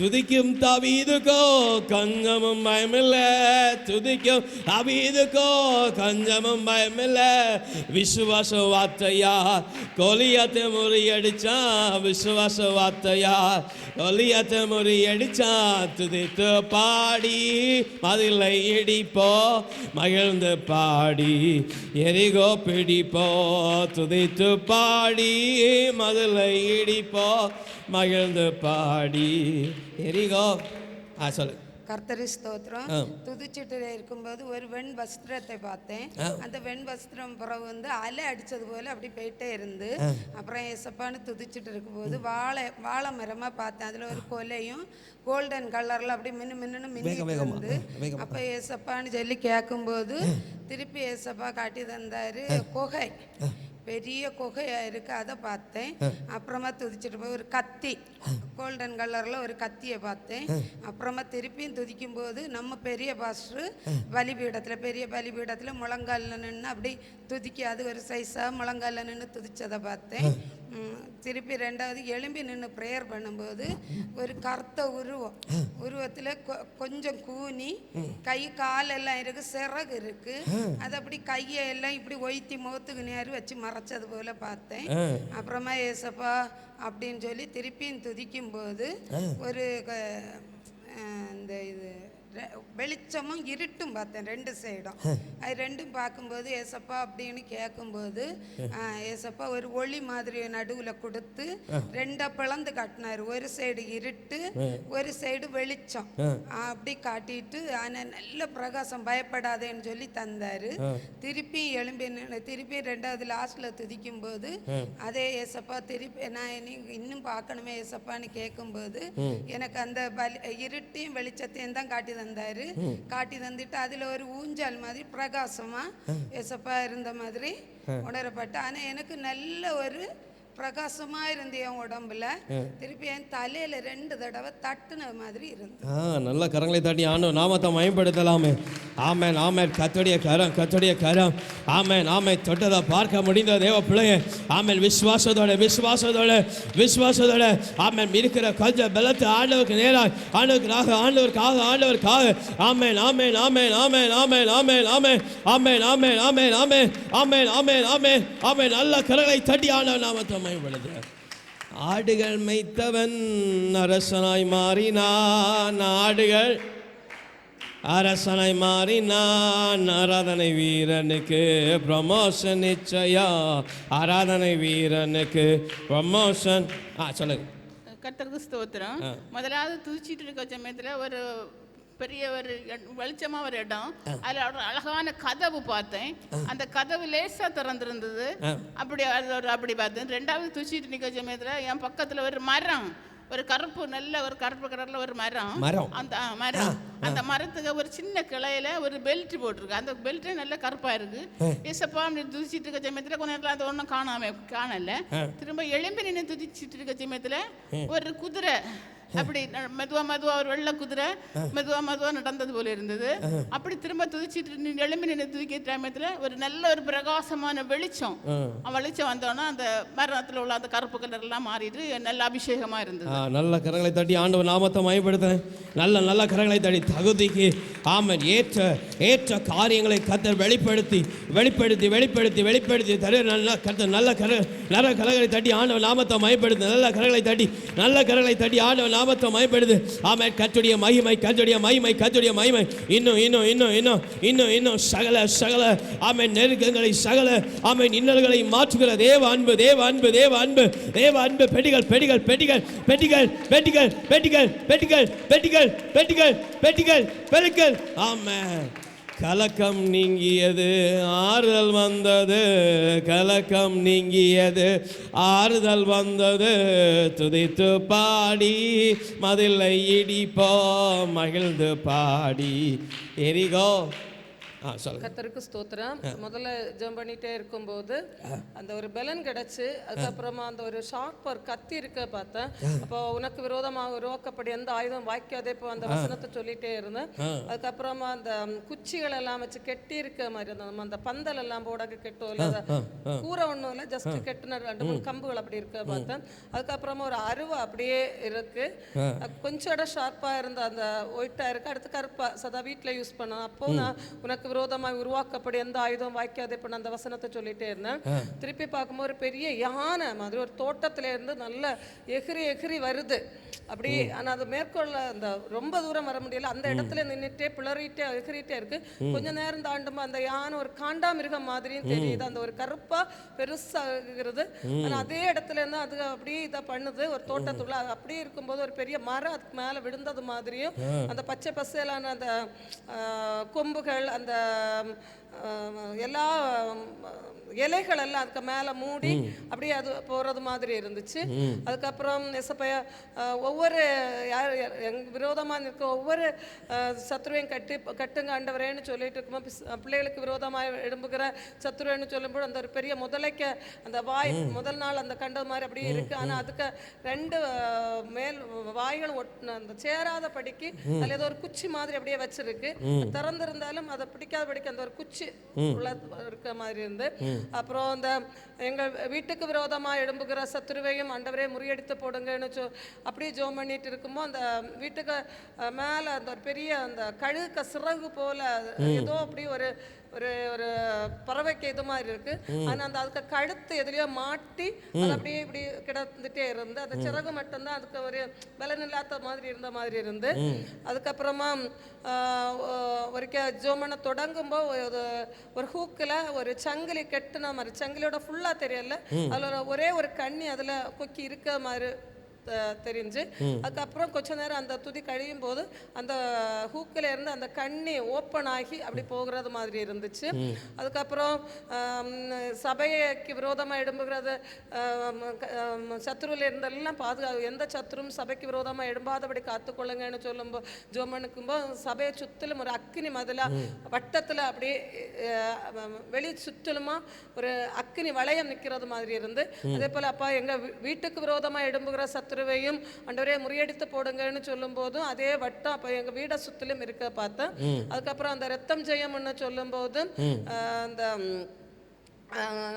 துதிக்கும் தாவீதுக்கோ கஞ்சமும் பயமில்ல, துதிக்கும் தாவீதுக்கோ கஞ்சமும் பயமில்ல. விசுவாச வார்த்தையா கோலியாத்தை முறியடிச்சான், விசுவாச வார்த்தையா கோலியாத்தை முறியடிச்சான். துதித்து பாடி மதிலை இடிப்போ, மகிழ்ந்து பாடி எரிகோ பிடிப்போ. துதித்து பாடி மதிலை இடிப்போ, மகிழ்ந்து பாடி எரிகோ. சொல்லு. கர்த்தரி ஸ்தோத்திரம். துதிச்சுட்டு இருக்கும்போது ஒரு வெண் வஸ்திரத்தை பார்த்தேன். அந்த வெண் வஸ்திரம் பிறகு வந்து அலை அடிச்சது போல அப்படி போயிட்டே இருந்து, அப்புறம் ஏசப்பான்னு துதிச்சுட்டு இருக்கும்போது வாழை மரமா பார்த்தேன். அதுல ஒரு கொலையும் கோல்டன் கலர்ல அப்படி மின்னு இருந்து, அப்ப ஏசப்பான்னு சொல்லி கேட்கும்போது திருப்பி ஏசப்பா காட்டி தந்தாரு குகை, பெரிய குகையாக இருக்குது, அதை பார்த்தேன். அப்புறமா துதிச்சுட்டு போய் ஒரு கத்தி, கோல்டன் கலரில் ஒரு கத்தியை பார்த்தேன். அப்புறமா திருப்பியும் துதிக்கும்போது நம்ம பெரிய பாஸ்டர் பலிபீடத்தில், பெரிய பலிபீடத்தில் முழங்காலில் நின்று அப்படி துதிக்க, அது ஒரு சைஸாக முழங்காலில் நின்று துதிச்சதை பார்த்தேன். திருப்பி ரெண்டாவது எழும்பி நின்று ப்ரேயர் பண்ணும்போது ஒரு கருத்த உருவத்தில் கொஞ்சம் கூனி, கை காலெல்லாம் இருக்கு, சிறகு இருக்கு, அது அப்படி கையை எல்லாம் இப்படி ஒய்த்தி முகத்துக்கு நேரு வச்சு மறைச்சது போல பார்த்தேன். அப்புறமா ஏசப்பா அப்படின்னு சொல்லி திருப்பியும் துதிக்கும் போது ஒரு இந்த இது வெளிச்சமும் இருட்டும் பார்த்தேன், ரெண்டு சைடும். அது ரெண்டும் பார்க்கும்போது ஏசப்பா அப்படின்னு கேட்கும்போது ஏசப்பா ஒரு ஒளி மாதிரி நடுவில் கொடுத்து ரெண்டா பிளந்து காட்டினார். ஒரு சைடு இருட்டு, ஒரு சைடு வெளிச்சம் அப்படி காட்டிட்டு, ஆனால் நல்ல பிரகாசம், பயப்படாதேன்னு சொல்லி தந்தாரு. திருப்பி எழும்பி திருப்பி ரெண்டாவது லாஸ்ட்ல துதிக்கும் போது அதே ஏசப்பா திருப்பி நான் இன்னும் பார்க்கணுமே ஏசப்பான்னு கேட்கும்போது எனக்கு அந்த இருட்டையும் வெளிச்சத்தையும் தான் காட்டி தந்தாரு. காட்டி தந்துட்டு அதுல ஒரு ஊஞ்சல் மாதிரி பிரகாசமா ஏசப்பா இருந்த மாதிரி உணரப்பட்ட. ஆனா எனக்கு நல்ல ஒரு பிரகாசமா இருந்து என் உடம்புல, திருப்பி என் தலையில 2 தடவை தட்டுன மாதிரி இருந்து. நல்ல கரங்களை தட்டி ஆண்டவர் நாமத்தை மகிமைப்படுத்தலாமே. ஆமென் ஆமென். கர்த்தருடைய கரம், கர்த்தருடைய கரம். ஆமென் ஆமென். தொட்டதை பார்க்க முடிந்த தேவ பிள்ளையே, ஆமென். விசுவாசத்தோட விசுவாசத்தோட விசுவாசத்தோட ஆமென் இருக்கிற கொஞ்சம் பலத்தை ஆண்டவருக்கு நேராக, ஆண்டவருக்காக ஆண்டவருக்காக ஆண்டவருக்காக ஆமென் ஆமென் ஆமென் ஆமென் ஆமென் ஆமென் ஆமென் ஆமென் ஆமென் ஆமென் ஆமென் ஆமென் ஆமென் ஆமென் ஆமென். நல்ல கரங்களை தட்டி ஆண்டவர் நாமத்தை மகிமைப்படுத்த. ஆடுகள் மேய்த்தவன் அரசனாய் மாறினான், ஆடுகள் அரசனாய் மாறினான். ஆராதனை வீரனுக்கு ப்ரமோஷன் நிச்சயா, ஆராதனை வீரனுக்கு ப்ரமோஷன். சொல்லுங்க. கர்த்தருக்கு ஸ்தோத்திரம். முதலாவது துதிச்சிட்டு இருக்க சமயத்தில் ஒரு பெரிய ஒரு வெளிச்சமாக ஒரு இடம், அதில் ஒரு அழகான கதவு பார்த்தேன். அந்த கதவு லேசாக திறந்திருந்தது. அப்படி அப்படி பார்த்தேன். ரெண்டாவது துதிச்சிட்டு நிற்க சமயத்தில் என் பக்கத்தில் ஒரு மரம், ஒரு கருப்பு, நல்ல ஒரு கருப்பு கலர்ல ஒரு மரம். அந்த மரம், அந்த மரத்துக்கு ஒரு சின்ன கிளையில ஒரு பெல்ட் போட்டிருக்கு. அந்த பெல்ட்டே நல்ல கருப்பா இருக்கு. ஏசப்பா துதிச்சிட்டு இருக்க சமயத்துல கொஞ்ச நேரத்தில் அது ஒன்றும் காணல. திரும்ப எழும்பி நின்று துதிச்சிட்டு இருக்க சமயத்துல ஒரு குதிரை அப்படி மெதுவா ஒரு வெள்ளை குதிரை மெதுவா நடந்தது போல இருந்தது. அப்படி திரும்ப துதிச்சிட்டு எழும்பி நின்று துதிக்கிற சமயத்துல ஒரு நல்ல ஒரு பிரகாசமான வெளிச்சம் வந்தோன்னா அந்த மரத்துல உள்ள அந்த கருப்பு கலர் எல்லாம் மாறிட்டு நல்ல அபிஷேகமா இருந்தது. நல்ல கரங்களை தட்டி ஆண்டவர் நாமத்தை மகிமைப்படுத்துறேன். நல்ல நல்ல கரங்களை தட்டி தகுதிக்கு ஆமென் ஏற்ற காரியங்களை கர்த்தர் வெளிப்படுத்தி தர நல்ல கர்த்தர் நல்ல கரங்களை தட்டி ஆண்டவர் நாமத்தை மகிமைப்படுத்து. நல்ல கரங்களை தட்டி ஆண்டவர் நாமத்தை மகிமைப்படுது. ஆமென். கர்த்தருடைய மகிமை இன்னும் சகல ஆமென் நெருக்கங்களை சகல ஆமென் இன்னல்களை மாற்றுகிற தேவ அன்பு பெருக்கல். ஆமென். கலக்கம் நீங்கியது, ஆறுதல் வந்தது. கலக்கம் நீங்கியது, ஆறுதல் வந்தது. துதித்து பாடி மதிலை இடிப்போ, மகிழ்ந்து பாடி எரிகோ சொல்லுங்க. கர்த்தருக்கு ஸ்தோத்திரம். முதல்ல ஜெபம் பண்ணிட்டே இருக்கும்போது அந்த ஒரு பலன் கிடைச்சு, அதுக்கப்புறமா அந்த ஒரு ஷார்ப்பர் கத்தி இருக்க பார்த்தேன். அப்போ உனக்கு விரோதமாக உருவாக்கப்படி எந்த ஆயுதம் வாய்க்காதே இப்போ அந்த வசனத்தை சொல்லிட்டே இருந்தேன். அதுக்கப்புறமா அந்த குச்சிகள் எல்லாம் வச்சு கெட்டி இருக்க மாதிரி நம்ம அந்த பந்தல் எல்லாம் போட கெட்டும் இல்லை, கூரை ஒன்றும் இல்லை, ஜஸ்ட் கெட்டின 2-3 கம்புகள் அப்படி இருக்க பார்த்தேன். அதுக்கப்புறமா ஒரு அருவா அப்படியே இருக்கு, கொஞ்சம் இடம் ஷார்ப்பா இருந்த அந்த ஒயிட்டா இருக்கு, அடுத்து கருப்பா சதா வீட்டில் யூஸ் பண்ணேன். அப்போ நான் உனக்கு விரோதமாக உருவாக்கப்படி எந்த ஆயுதம் வாய்க்காதே பண்ண அந்த வசனத்தை சொல்லிட்டே இருந்தேன். திருப்பி பார்க்கும்போது ஒரு பெரிய யானை மாதிரி ஒரு தோட்டத்துல இருந்து நல்ல எகிரி எகிரி வருது அப்படி. ஆனால் அது மேற்கொள்ள அந்த ரொம்ப தூரம் வர முடியல, அந்த இடத்துல நின்றுட்டே பிளறிட்டே எகிரிட்டே இருக்கு. கொஞ்ச நேரம் தாண்டுமா அந்த யானை ஒரு காண்டாமிருகம் மாதிரியும் தெரியுது, அந்த ஒரு கருப்பா பெருசாகிறது. ஆனால் அதே இடத்துல இருந்து அது அப்படியே இதை பண்ணுது ஒரு தோட்டத்துக்குள்ள. அப்படியே இருக்கும்போது ஒரு பெரிய மரம் அதுக்கு மேலே விழுந்தது மாதிரியும், அந்த பச்சை பசேலான அந்த கொம்புகள் அந்த எல்லா இலைகள் எல்லாம் அதுக்கு மேலே மூடி அப்படியே அது போகிறது மாதிரி இருந்துச்சு. அதுக்கப்புறம் எசப்பையா ஒவ்வொரு யார் விரோதமாக நிற்க ஒவ்வொரு சத்ருவையும் கட்டுங்க ஆண்டவரேன்னு சொல்லிட்டு இருக்கும்போது, பிள்ளைகளுக்கு விரோதமாக எழும்புகிற சத்ருவேன்னு சொல்லும்போது அந்த ஒரு பெரிய முதலைக்க அந்த வாய் முதல் நாள் அந்த கண்டது மாதிரி அப்படியே இருக்கு. ஆனால் அதுக்கு 2 மேல் வாய்களும் அந்த சேராத படிக்கு அதில் ஏதோ ஒரு குச்சி மாதிரி அப்படியே வச்சிருக்கு. திறந்திருந்தாலும் அதை பிடிக்காத படிக்க அந்த ஒரு குச்சி உள்ள இருக்க மாதிரி இருந்து. அப்புறம் அந்த எங்கள் வீட்டுக்கு விரோதமாக எழும்புகிற சத்துருவையும் ஆண்டவரே முறியடித்து போடுங்கன்னு அப்படியே ஜெபம் பண்ணிட்டு இருக்கும்போது அந்த வீட்டுக்கு மேலே அந்த ஒரு பெரிய அந்த கழுகு சிறகு போல ஏதோ அப்படி ஒரு ஒரு ஒரு பறவைக்கு இது மாதிரி இருக்கு. ஆனால் அந்த அதுக்கு கழுத்து எதுலையோ மாட்டி அது அப்படியே இப்படி கிடந்துட்டே இருந்து அந்த சிறகு மட்டும்தான் அதுக்கு ஒரு பலன் இல்லாத மாதிரி இருந்த மாதிரி இருந்து. அதுக்கப்புறமா ஒரு ஜோமனை தொடங்கும்போது ஒரு ஹூக்கில் ஒரு சங்கிலி கெட்டுன மாதிரி, சங்கிலியோட ஃபுல்லாக தெரியல, அதில் ஒரே ஒரு கண்ணி அதில் கொக்கி இருக்க மாதிரி தெரிஞ்சு. அதுக்கப்புறம் கொஞ்ச நேரம் அந்த துதி கழியும் போது அந்த ஹூக்கில் இருந்து அந்த கண்ணி ஓப்பன் ஆகி அப்படி போகிறது மாதிரி இருந்துச்சு. அதுக்கப்புறம் சபைக்கு விரோதமாக எழும்புகிறது சத்ருவில் இருந்தெல்லாம் பாதுகாப்பு, எந்த சத்ரும் சபைக்கு விரோதமாக எழும்பாதபடி காத்துக்கொள்ளுங்கன்னு சொல்லும்போது ஜோமனுக்கும்போது சபையை சுற்றிலும் ஒரு அக்கினி மதிலாக வட்டத்தில் அப்படியே வெளி சுற்றிலுமா ஒரு அக்கினி வளையம் நிற்கிறது மாதிரி இருந்து. அதே போல் அப்பா எங்கள் வீட்டுக்கு விரோதமாக எழும்புகிற சத்ருவையும் ஆண்டவரே முறியடித்து போடுங்கன்னு சொல்லும் போதும் அதே வட்டம் அப்ப எங்க வீட சுத்திலும் இருக்க பார்த்தேன். அதுக்கப்புறம் அந்த ரத்தம் ஜெயம்னு சொல்லும் போது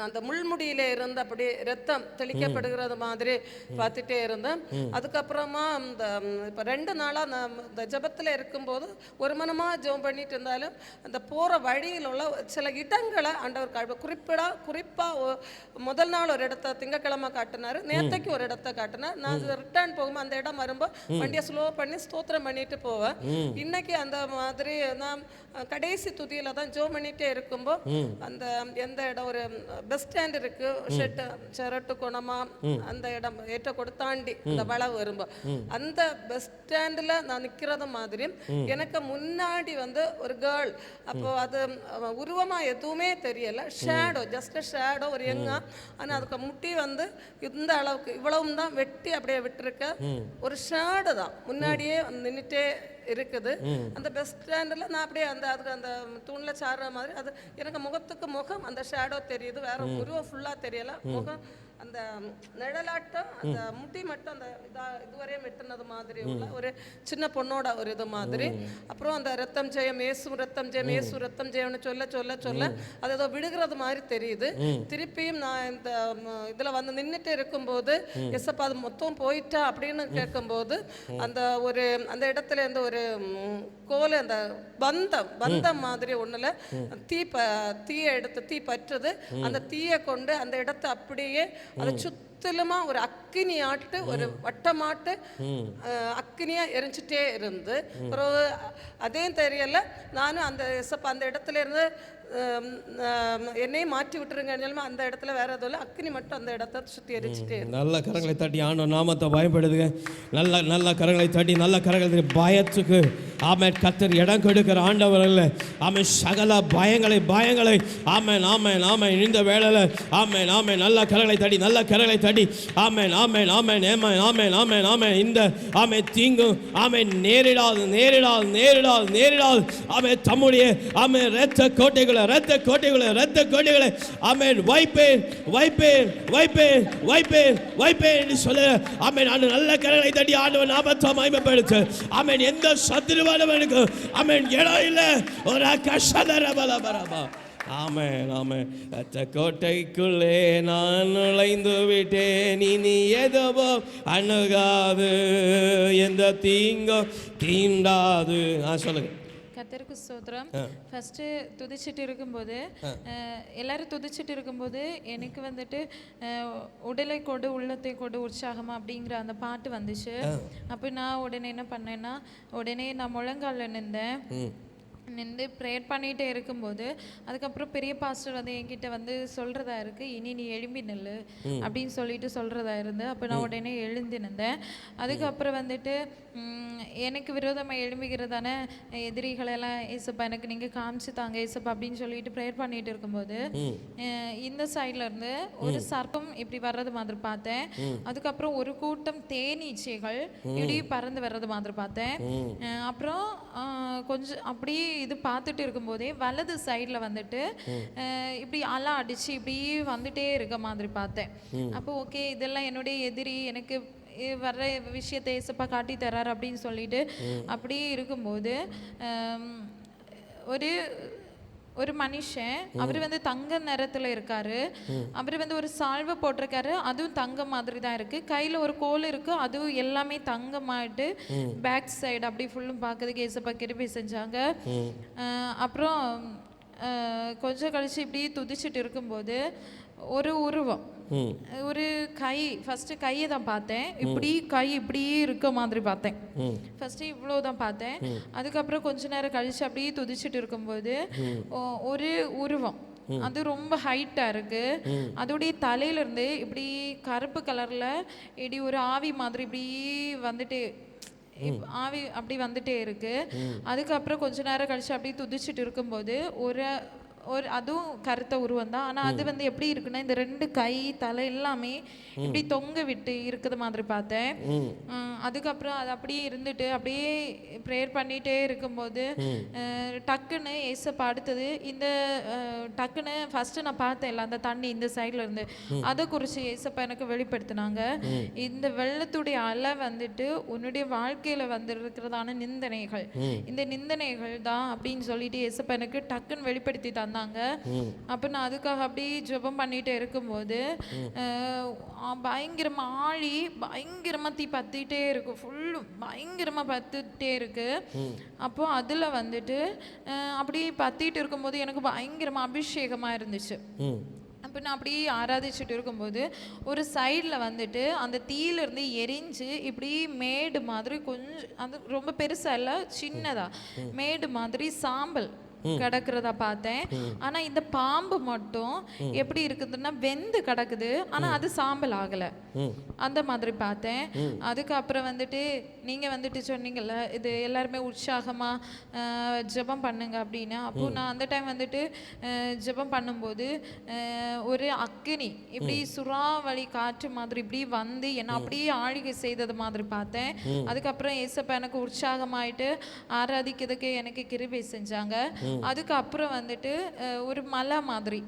அந்த முள்முடியில இருந்து அப்படி ரத்தம் தெளிக்கப்படுகிறது மாதிரி பார்த்துட்டே இருந்தேன். அதுக்கப்புறமா இந்த இப்போ 2 நாளாக நான் இந்த ஜபத்தில் இருக்கும்போது ஒரு மனமாக ஜெபம் பண்ணிட்டு இருந்தாலும் அந்த போகிற வழியில் உள்ள சில இடங்களை ஆண்டவர் குறிப்பாக முதல் நாள் ஒரு இடத்த திங்கக்கிழமை காட்டினார், நேற்றைக்கு ஒரு இடத்த காட்டினார். நான் ரிட்டர்ன் போகும்போது அந்த இடம் வரும்போது வண்டியை ஸ்லோ பண்ணி ஸ்தோத்திரம் பண்ணிட்டு போவேன். இன்னைக்கு அந்த மாதிரி நான் கடைசி துதியில் தான் ஜெபம் பண்ணிகிட்டே இருக்கும்போது அந்த எந்த இடம் ஒரு பஸ் ஸ்டாண்ட் இருக்கு, செரட்டு குணமா அந்த இடம் ஏற்ற கொடுத்தாண்டி அந்த வளவு வரும்போது அந்த பஸ் ஸ்டாண்டில் நான் நிற்கிறது மாதிரி எனக்கு முன்னாடி ஒரு கேர்ள், அப்போ அது உருவமா எதுவுமே தெரியல, ஷேடோ, ஜஸ்ட் ஷேடோ, ஒரு எங்கா. ஆனால் அதுக்கு முட்டி இந்த அளவுக்கு இவ்வளவும் தான் வெட்டி அப்படியே விட்டுருக்க ஒரு ஷேடு தான் முன்னாடியே நின்றுட்டே இருக்குது. அந்த பஸ் ஸ்டாண்டில் நான் அப்படியே அதுக்கு அந்த தூணில் சாடுற மாதிரி அது எனக்கு முகத்துக்கு முகம் அந்த ஷேடோ தெரியுது, வேற உருவம் ஃபுல்லாக தெரியல, முகம் அந்த நிழலாட்டம் அந்த முட்டி மட்டும் அந்த இதுவரையும் வெட்டினது மாதிரி உள்ள ஒரு சின்ன பொண்ணோட ஒரு இது மாதிரி. அப்புறம் அந்த ரத்தம் ஜெயம் ஏசு ரத்தம் ஜெயம் ஏசு ரத்தம் ஜெயம்னு சொல்ல சொல்ல சொல்ல அது ஏதோ விடுகிறது மாதிரி தெரியுது. திருப்பியும் நான் இந்த இதில் நின்றுட்டு இருக்கும்போது எஸ்ஸப்பா அது மொத்தம் போயிட்டா அப்படின்னு கேட்கும்போது அந்த இடத்துல இருந்து ஒரு கோல் அந்த பந்தம் மாதிரி ஒண்ணுல தீயை எடுத்து தீ பற்றுது. அந்த தீயை கொண்டு அந்த இடத்தை அப்படியே அதை சுத்திலுமா ஒரு அக்கினி ஆட்டு ஒரு வட்டமாட்டு அக்கினியா எரிஞ்சிட்டே இருந்து அதே தெரியல. நானும் அந்த இடத்துல இருந்து என்னையே மாற்றி விட்டுருங்க, அந்த இடத்துல வேற எதுவும் அக்னி மட்டும் அந்த இடத்த சுற்றி எரிச்சுட்டே. நல்ல கரங்களை தட்டி ஆண்டவர் நாமத்தை பயன்படுதுங்க. நல்ல நல்ல கரங்களை தட்டி நல்ல கரங்களை தட்டி பயத்துக்கு ஆமென் கர்த்தர் இடம் கொடுக்கிற ஆண்டவர் அல்ல. ஆமென் சகல பயங்களை ஆமென் ஆமென் ஆமென் இந்த வேளையில் ஆமென் ஆமென் நல்ல கரங்களை தட்டி நல்ல கரங்களை தட்டி ஆமென் ஆமென் ஆமென் ஆமென் ஆமென் ஆமென் ஆமென் இந்த ஆமென் தீங்கும் ஆமென் நேரிடாது நேரிடாது நேரிடாது நேரிடாது ஆமென் தம்முடைய ஆமென் இரத்த கோட்டைகளை ஆமென் வைப்பேன் வைப்பேன் வைப்பேன் வைப்பேன் வைப்பேன் என்று சொல்ல ஆமென் ஆண்டு நல்ல கரங்களை தட்டி ஆண்டவர் நாமத்தை மகிமைப்படுத்து. ஆமென் எந்த சத்துருவானவனுக்கு ஆமென் இடம் இல்லை. ஒரு கஷதரபலபரபா ஆமென் ஆமென். இரத்த கோட்டைக்குள்ளே நான் நுழைந்து விட்டேன், இனி எதுவும் அணுகாது, எந்த தீங்கும் தீண்டாது. சொல்லுங்க. கர்த்தருக்கு ஸ்தோத்திரம். ஃபஸ்ட்டு துதிச்சிட்டு இருக்கும்போது எல்லாரும் துதிச்சிட்டு இருக்கும்போது எனக்கு வந்துட்டு உடலை கொடு உள்ளத்தை கொடு உற்சாகமா அப்படிங்கிற அந்த பாட்டு வந்துச்சு. அப்போ நான் உடனே என்ன பண்ணேன்னா, உடனே நான் முழங்காலில் நின்று ப்ரேயர் பண்ணிகிட்டே இருக்கும்போது அதுக்கப்புறம் பெரிய பாஸ்டர் வந்து என்கிட்ட வந்து சொல்கிறதா இருக்குது, இனி நீ எழும்பி நில்லு அப்படின்னு சொல்லிட்டு சொல்கிறதா இருந்து. அப்போ நான் உடனே எழுந்து நின்றேன். அதுக்கப்புறம் வந்துட்டு எனக்கு விரோதமாக எழும்புகிறதான எதிரிகளெல்லாம் ஏசப்பா எனக்கு நீங்கள் காமிச்சு தாங்க ஏசப்பா அப்படின்னு சொல்லிட்டு ப்ரேயர் பண்ணிட்டு இருக்கும்போது இந்த சைடில் இருந்து ஒரு சர்ப்பம் இப்படி வர்றது மாதிரி பார்த்தேன். அதுக்கப்புறம் ஒரு கூட்டம் தேனீச்சைகள் இப்படி பறந்து வர்றது மாதிரி பார்த்தேன். அப்புறம் கொஞ்சம் அப்படி இது பார்த்துட்டு இருக்கும்போதே வலது சைடில் வந்துட்டு இப்படி அலை அடிச்சு இப்படி வந்துட்டே இருக்க மாதிரி பார்த்தேன். அப்போ ஓகே இதெல்லாம் என்னுடைய எதிரி எனக்கு வர்ற விஷயத்தை ஏசப்பா காட்டி தர்றாரு அப்படின்னு சொல்லிட்டு அப்படி இருக்கும்போது ஒரு மனுஷன் அவர் வந்து தங்க நிறத்துல இருக்காரு. அவர் வந்து ஒரு சால்வை போட்டிருக்காரு, அதுவும் தங்க மாதிரி தான் இருக்கு. கையில ஒரு கோல் இருக்கு, அதுவும் எல்லாமே தங்கமாயிட்டு பேக் சைடு அப்படி ஃபுல்லும் பார்க்கறதுக்கு ஏசப்பா கிருபை செஞ்சாங்க. அப்புறம் கொஞ்சம் கழிச்சு இப்படி துதிச்சுட்டு இருக்கும்போது ஒரு உருவம், ஒரு கை, ஃபர்ஸ்ட் கையை தான் பார்த்தேன். இப்படி கை இப்படியே இருக்க மாதிரி பார்த்தேன். ஃபர்ஸ்ட் இவ்வளோதான் பார்த்தேன். அதுக்கப்புறம் கொஞ்ச நேரம் கழிச்சு அப்படியே துதிச்சுட்டு இருக்கும்போது ஒரு உருவம், அது ரொம்ப ஹைட்டா இருக்கு. அதோடைய தலையில இருந்து இப்படி கருப்பு கலர்ல இப்படி ஒரு ஆவி மாதிரி இப்படி வந்துட்டு ஆவி அப்படி வந்துட்டே இருக்கு. அதுக்கப்புறம் கொஞ்ச நேரம் கழிச்சு அப்படியே துதிச்சுட்டு இருக்கும்போது ஒரு அதுவும் கருத்த உருவம் தான். ஆனால் அது வந்து எப்படி இருக்குன்னா இந்த ரெண்டு கை தலை எல்லாமே இப்படி தொங்க விட்டு இருக்கிற மாதிரி பார்த்தேன். அதுக்கப்புறம் அது அப்படியே இருந்துட்டு அப்படியே ப்ரேயர் பண்ணிகிட்டே இருக்கும்போது டக்குன்னு ஏசப்பா அடுத்தது இந்த டக்குன்னு ஃபஸ்ட்டு நான் பார்த்தேன் இல்லை அந்த தண்ணி இந்த சைடில் இருந்து அதை குறித்து ஏசப்பா எனக்கு வெளிப்படுத்தினாங்க. இந்த வெள்ளத்துடைய அலை வந்துட்டு உன்னுடைய வாழ்க்கையில் வந்து இருக்கிறதான நிந்தனைகள், இந்த நிந்தனைகள் தான் அப்படின்னு சொல்லிட்டு ஏசப்பா எனக்கு டக்குன்னு வெளிப்படுத்தி தந்தாங்க. அப்போ நான் அதுக்காக அப்படி ஜெபம் பண்ணிட்டு இருக்கும்போது பயங்கரமா ஆழி பயங்கரமா தீ பத்திட்டே இருக்கு, ஃபுல்லும் பயங்கரமா பத்திட்டே இருக்கு. அப்போ அதுல வந்துட்டு அப்படி பத்திட்டு இருக்கும்போது எனக்கு பயங்கரமா அபிஷேகமா இருந்துச்சு. அப்போ நான் அப்படியே ஆராதிச்சுட்டு இருக்கும்போது ஒரு சைடில் வந்துட்டு அந்த தீயிலிருந்து எரிஞ்சு இப்படி மேடு மாதிரி கொஞ்சம், அது ரொம்ப பெருசா இல்லை சின்னதாக மேடு மாதிரி சாம்பல் கிடக்கிறதா பார்த்தேன். ஆனா இந்த பாம்பு மட்டும் எப்படி இருக்குதுன்னா வெந்து கிடக்குது, ஆனா அது சாம்பல் ஆகல, அந்த மாதிரி பார்த்தேன். அதுக்கப்புறம் வந்துட்டு நீங்க வந்துட்டு சொன்னீங்கல்ல இது எல்லாருமே உற்சாகமா ஜெபம் பண்ணுங்க அப்படின்னு. அப்போ நான் அந்த டைம் வந்துட்டு ஜெபம் பண்ணும்போது ஒரு அக்கினி இப்படி சுறாவளி காற்று மாதிரி இப்படி வந்து என்ன அப்படியே ஆழிகை செய்தது மாதிரி பார்த்தேன். அதுக்கப்புறம் ஏசப்பா எனக்கு உற்சாகமாயிட்டு ஆராதிக்கிறதுக்கு எனக்கு கிருபை செஞ்சாங்க. அதுக்கப்புறம் வந்துட்டு ஒரு மலை மாதிரி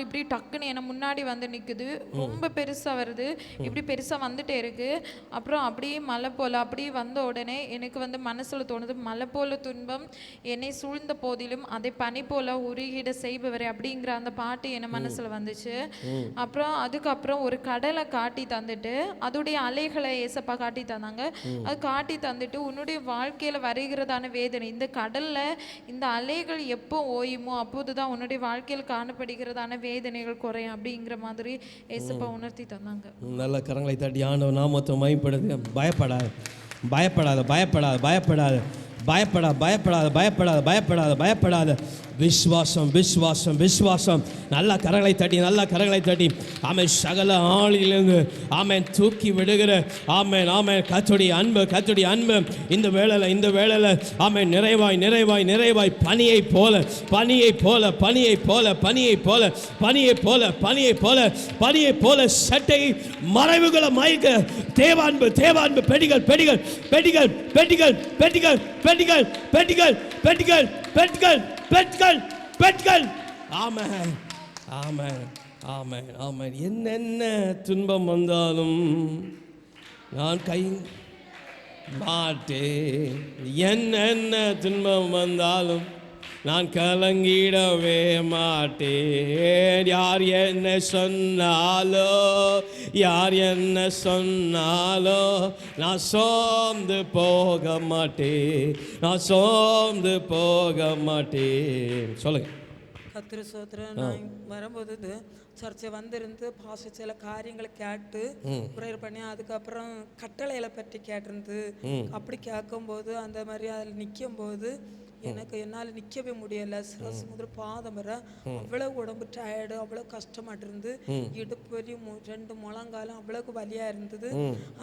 இப்படி டக்குன்னு என்ன முன்னாடி வந்து நிற்குது, ரொம்ப பெருசாக வருது, இப்படி பெருசாக வந்துட்டே இருக்கு. அப்புறம் அப்படியே மலை போல் அப்படியே வந்த உடனே எனக்கு வந்து மனசில் தோணுது, மலை போல துன்பம் என்னை சூழ்ந்த போதிலும் அதை பனி போல உருகிட செய்பவரே அப்படிங்கிற அந்த பாட்டு என் மனசில் வந்துச்சு. அப்புறம் அதுக்கப்புறம் ஒரு கடலை காட்டி தந்துட்டு அதோடைய அலைகளை ஏசப்பா காட்டி தந்தாங்க. அது காட்டி தந்துட்டு உன்னுடைய வாழ்க்கையில் வருகிறதான வேதனை, இந்த கடலில் இந்த அலைகள் எப்போ ஓயுமோ அப்போதுதான் உன்னுடைய வாழ்க்கையில் காணப்படுகிறதான வேதனைகள் குறையும் அப்படிங்கிற மாதிரி ஏசப்பா உணர்த்தி தந்தாங்க. நல்ல கரங்களை தட்டி ஆண்டவர் நாமத்தை மகிமைப்படுத்து. பயப்படாத பயப்படாத பயப்படாத பயப்படாத பயப்படாத பயப்படாத பயப்படாத பயப்படாத பயப்படாத விசுவாசம் விசுவாசம் விசுவாசம். நல்ல கரங்களை தட்டி நல்ல கரங்களை தட்டி ஆமென். சகல ஆளிலிருந்து ஆமென் தூக்கி விடுகிற ஆமென் ஆமென் கர்த்தருடைய அன்பு கர்த்தருடைய அன்பு இந்த வேளையில ஆமென் நிறைவாய் நிறைவாய் நிறைவாய் பனியை போல பனியை போல பனியை போல பனியை போல பனியை போல பனியை போல பனியை போல சட்டை மறைவுகளை மயக்க தேவான்பு தேவான்பு பெட்டிகள் பெட்டிகள் பெட்டிகள் பெட்டிகள் பெட்டிகள் பெட்டிகள் பெட்டிகள் பெட்டிகள் பெட்டிகள் பெட்டிகள் பெட்டிகள். ஆமென் ஆமென் ஆமென் ஆமென். என்னென்ன துன்பம் வந்தாலும் நான் கை மாட்டேன். என்னென்ன துன்பம் வந்தாலும் நான் கலங்கிடவே மாட்டேன். யார் என்ன சொன்னாலோ யார் என்ன சொன்னாலோ நான் சோர்ந்து போக மாட்டேன். நான் சோர்ந்து போக மாட்டேன். சொல்லுங்க. கத்திர சோத்திரம். நான் வரும்போது சர்ச்சை வந்திருந்து சில காரியங்களை கேட்டு ப்ரேயர் பண்ணி அதுக்கப்புறம் கட்டளைகளை பற்றி கேட்டிருந்து அப்படி கேட்கும்போது அந்த மாதிரி அதில் நிற்கும் போது என்னால் நிற்கவே முடியலை. சிரஸ் முதல் பாதம் வர அவ்வளோ உடம்பு டயர்டு, அவ்வளோ கஷ்டமாட்டு இருந்து இடுப்பு வரையும் 2 முழங்காலம் அவ்வளோக்கு வலியாக இருந்தது.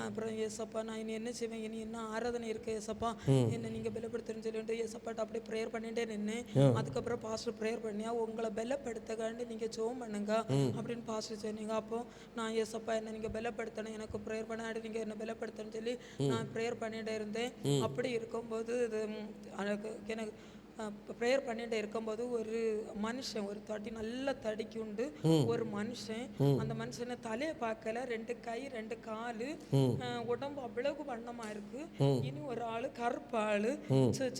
அப்புறம் ஏசப்பா நான் இனி என்ன செய்வேன், இனி என்ன ஆராதனை இருக்கு ஏசப்பா என்ன நீங்கள் பலப்படுத்துன்னு சொல்லிட்டு ஏசப்பாட்ட அப்படியே ப்ரேயர் பண்ணிட்டே நின்று அதுக்கப்புறம் பாஸ்டர் ப்ரேயர் பண்ணியா உங்களை பலப்படுத்தக்காண்டு நீங்கள் ஜெபம் பண்ணுங்க அப்படின்னு பாஸ்டர் சொன்னீங்க. அப்போ நான் ஏசப்பா என்ன நீங்கள் பலப்படுத்தணும், எனக்கு ப்ரேயர் பண்ணாடி நீங்கள் என்ன பலப்படுத்தணும்னு சொல்லி நான் ப்ரேயர் பண்ணிகிட்டே இருந்தேன். அப்படி இருக்கும்போது எனக்கு ப்ரேயர் பண்ணிட்டு இருக்கும்போது ஒரு மனுஷன் ஒரு நல்ல தடிக்கு உண்டு ஒரு மனுஷன். அந்த மனுஷனை தலையை பார்க்கல, 2 கை 2 காலு, உடம்பு அவ்வளவு வண்ணமா இருக்கு. இனி ஒரு ஆளு கருப்பு ஆளு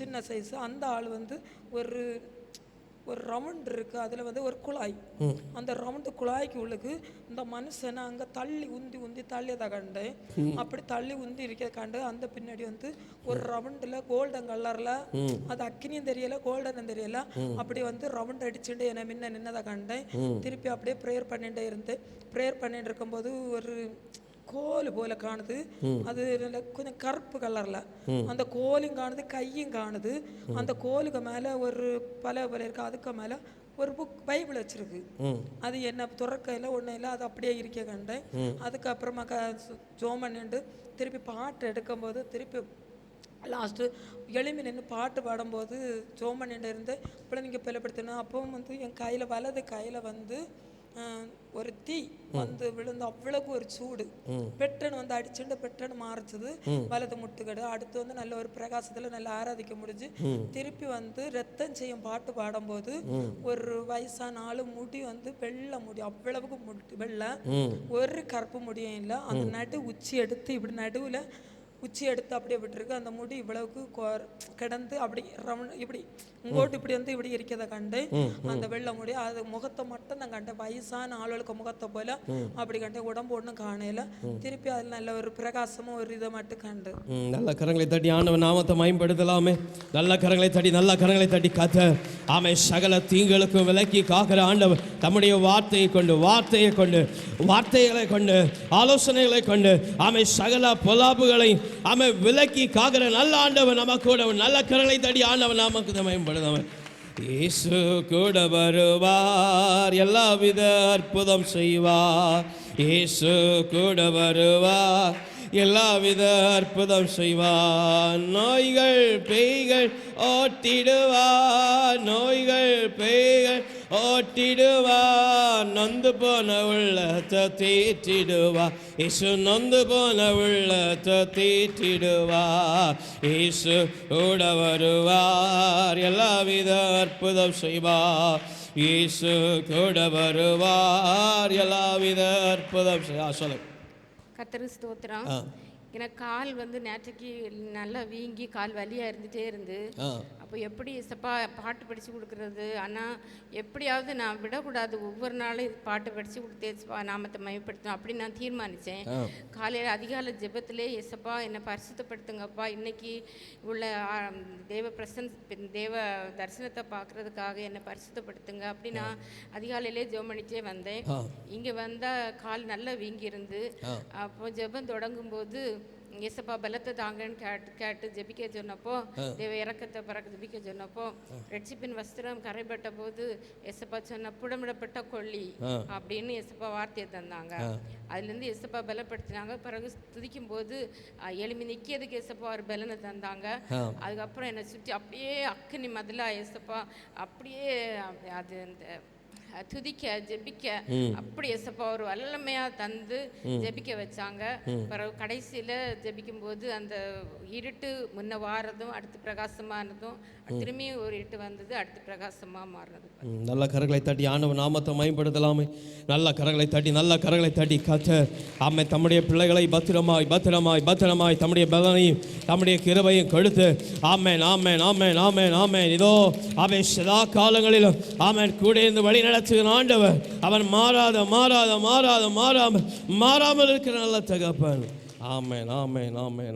சின்ன சைஸ். அந்த ஆள் ஒரு ரவுண்ட் இருக்கு, அதுல ஒரு குழாய். அந்த ரவுண்டு குழாய்க்கு உள்ளுக்கு இந்த மனுஷனை அங்க தள்ளி உந்தி தள்ளியதை கண்டேன். அப்படி தள்ளி உந்தி இருக்க கண்டு அந்த பின்னாடி ஒரு ரவுண்டுல கோல்டன் கலர்ல அது அக்கினியும் தெரியல கோல்டனும் தெரியல அப்படி ரவுண்ட் அடிச்சுட்டு என்ன முன்ன நின்னதை கண்டேன். திருப்பி அப்படியே ப்ரேயர் பண்ணிட்டே இருந்தேன். ப்ரேயர் பண்ணிட்டு இருக்கும்போது ஒரு கோல் போல காணுது, அது கொஞ்சம் கருப்பு கலர்ல. அந்த கோலும் காணுது, கையும் காணுது. அந்த கோலுக்கு மேல ஒரு பல இருக்கு, அதுக்கு மேல ஒரு புக் பைபிள் வச்சிருக்கு. அது என்ன துறக்கையில ஒன்றும் இல்லை, அது அப்படியே இருக்க கண்டேன். அதுக்கப்புறமா ஜோம் பண்ணிட்டு திருப்பி பாட்டு எடுக்கும்போது திருப்பி லாஸ்ட்டு எழும்பி நின்று பாட்டு பாடும்போது ஜோம் பண்ணிட்டு இருந்தேன். இப்படி நீங்கள் பலப்படுத்தணும். அப்பவும் என் கையில் வலது கையில் ஒரு தீ விழுந்து அவ்வளவு ஒரு சூடு பெட்டன்னு அடிச்சுட்டு பெட்டன்னு மாறிச்சது வலது முட்டுக்கடு. அடுத்து நல்ல ஒரு பிரகாசத்துல நல்லா ஆராதிக்க முடிஞ்சு திருப்பி ரத்தம் செய்யும் பாட்டு பாடும்போது ஒரு வயசான ஆளு முடி வெள்ளை முடி அவ்வளவுக்கு வெள்ளை, ஒரு கருப்பு முடியும் இல்லை. அந்த நடு உச்சி எடுத்து இப்படி நடுவுல உச்சி எடுத்து அப்படியே விட்டுருக்கு. அந்த முடி இவ்வளவுக்கு கிடந்து அப்படி ரவுண்ட் இப்படி உங்கோட்டு இப்படி இப்படி இருக்கிறத கண்டேன். அந்த வெள்ளை முடி அது முகத்தை மட்டும் நான் கண்டேன், வயசான ஆளுகளுக்கு முகத்தை போல அப்படி கண்டேன். உடம்பு ஒன்றும் காணையில. திருப்பி அதில் நல்ல ஒரு பிரகாசமும் ஒரு இதை மட்டும் கண்டு. நல்ல கரங்களை தட்டி ஆண்டவர் நாமத்தை மயம்படுத்தலாமே. நல்ல கரங்களை தட்டி நல்ல கரங்களை தட்டி கத்த ஆமை சகல தீங்களுக்கும் விலக்கி காக்கிற ஆண்டவர் தம்முடைய வார்த்தைகளை கொண்டு ஆலோசனைகளை கொண்டு ஆமை சகல பொலாப்புகளை ஆமை விலக்கி காக்கிற நல்ல ஆண்டவர் நமக்கு நல்ல கரங்களை தட்டி ஆண்டவர் நாமக்கு மயம்படுத்தவன். இயேசு கூட வருவார், எல்லாவித அற்புதம் செய்வார். இயேசு கூட வருவார், எல்லாவித அற்புதம் செய்வார். நோய்கள் பேய்கள் ஓட்டிடுவார், நோய்கள் பேய்கள் ஓட்டிடுவார். நொந்து போன உள்ளத்தை தீட்டிடுவார். இயேசு நொந்து போன உள்ளத்தை தீட்டிடுவார். இயேசு கூட வருவார், எல்லாவித அற்புதம் செய்வார். இயேசு கூட வருவார், எல்லாவித அற்புதம் செய்வார். சொல்லுங்க. கர்த்தருக்கு ஸ்தோத்திரம். எனக்கு கால் நேற்றுக்கு நல்லா வீங்கி கால் வலியாக இருந்துகிட்டே இருந்து அப்போ எப்படி பாட்டு படித்து கொடுக்குறது, ஆனால் எப்படியாவது நான் விடக்கூடாது, ஒவ்வொரு நாளும் பாட்டு படித்து கொடுத்தே நாமத்தை மயப்படுத்தணும் அப்படின்னு நான் தீர்மானித்தேன். காலையில் அதிகாலை ஜெபத்திலே ஏசப்பா என்னை பரிசுத்தப்படுத்துங்கப்பா, இன்னைக்கு உள்ள தேவ தரிசனத்தை பார்க்குறதுக்காக என்னை பரிசுத்தப்படுத்துங்க அப்படி நான் அதிகாலையிலே ஜெபம் பண்ணிட்டே வந்தேன். இங்கே வந்தால் கால் நல்லா வீங்கி இருந்து அப்போ ஜெபம் தொடங்கும்போது ஏசப்பா பலத்தை தாங்கன்னு கேட்டு ஜெபிக்க சொன்னப்போ, தேவ இறக்கத்தை பிறகு ஜெபிக்க சொன்னப்போ, ரட்சிப்பின் வஸ்திரம் கரைப்பட்ட போது ஏசப்பா சொன்ன புடமிடப்பட்ட கொள்ளி அப்படின்னு ஏசப்பா வார்த்தையை தந்தாங்க. அதுலேருந்து ஏசப்பா பலப்படுத்தினாங்க. பிறகு துதிக்கும் போது எளிமை நிற்கிறதுக்கு ஏசப்பா ஒரு பலனை தந்தாங்க. அதுக்கப்புறம் என்னை சுற்றி அப்படியே அக்கினி மதிலா ஏசப்பா அப்படியே அது அந்த துதிக்க ஜெபிக்க அப்படி ஏசப்பா ஒரு வல்லமையா தந்து ஜெபிக்க வச்சாங்க. பிறகு கடைசியில ஜெபிக்கும் போது அந்த இருட்டு முன்ன வாரதும் அடுத்து பிரகாசமானதும் திரும்பியும் ஒரு இருட்டு வந்தது, அடுத்து பிரகாசமா மாறினது. நல்ல கரங்களை தட்டி ஆண்டவர் நாமத்தை மகிமைப்படுத்தலாமே. நல்ல கரங்களை தட்டி கர்த்தர் ஆமென் தம்முடைய பிள்ளைகளை பத்திரமாய் பத்திரமாய் பத்திரமாய் தம்முடைய பலனையும் தம்முடைய கிருபையும் கொடுத்து ஆமென் ஆமென் ஆமென் ஆமென் ஆமென் இதோ ஆமென் சதா காலங்களிலும் ஆமென் கூட இருந்து வழி நடத்துகிற ஆண்டவர். அவன் மாறாமல் இருக்கிற நல்ல தகப்பன். ஆமென் ஆமென் ஆமென்.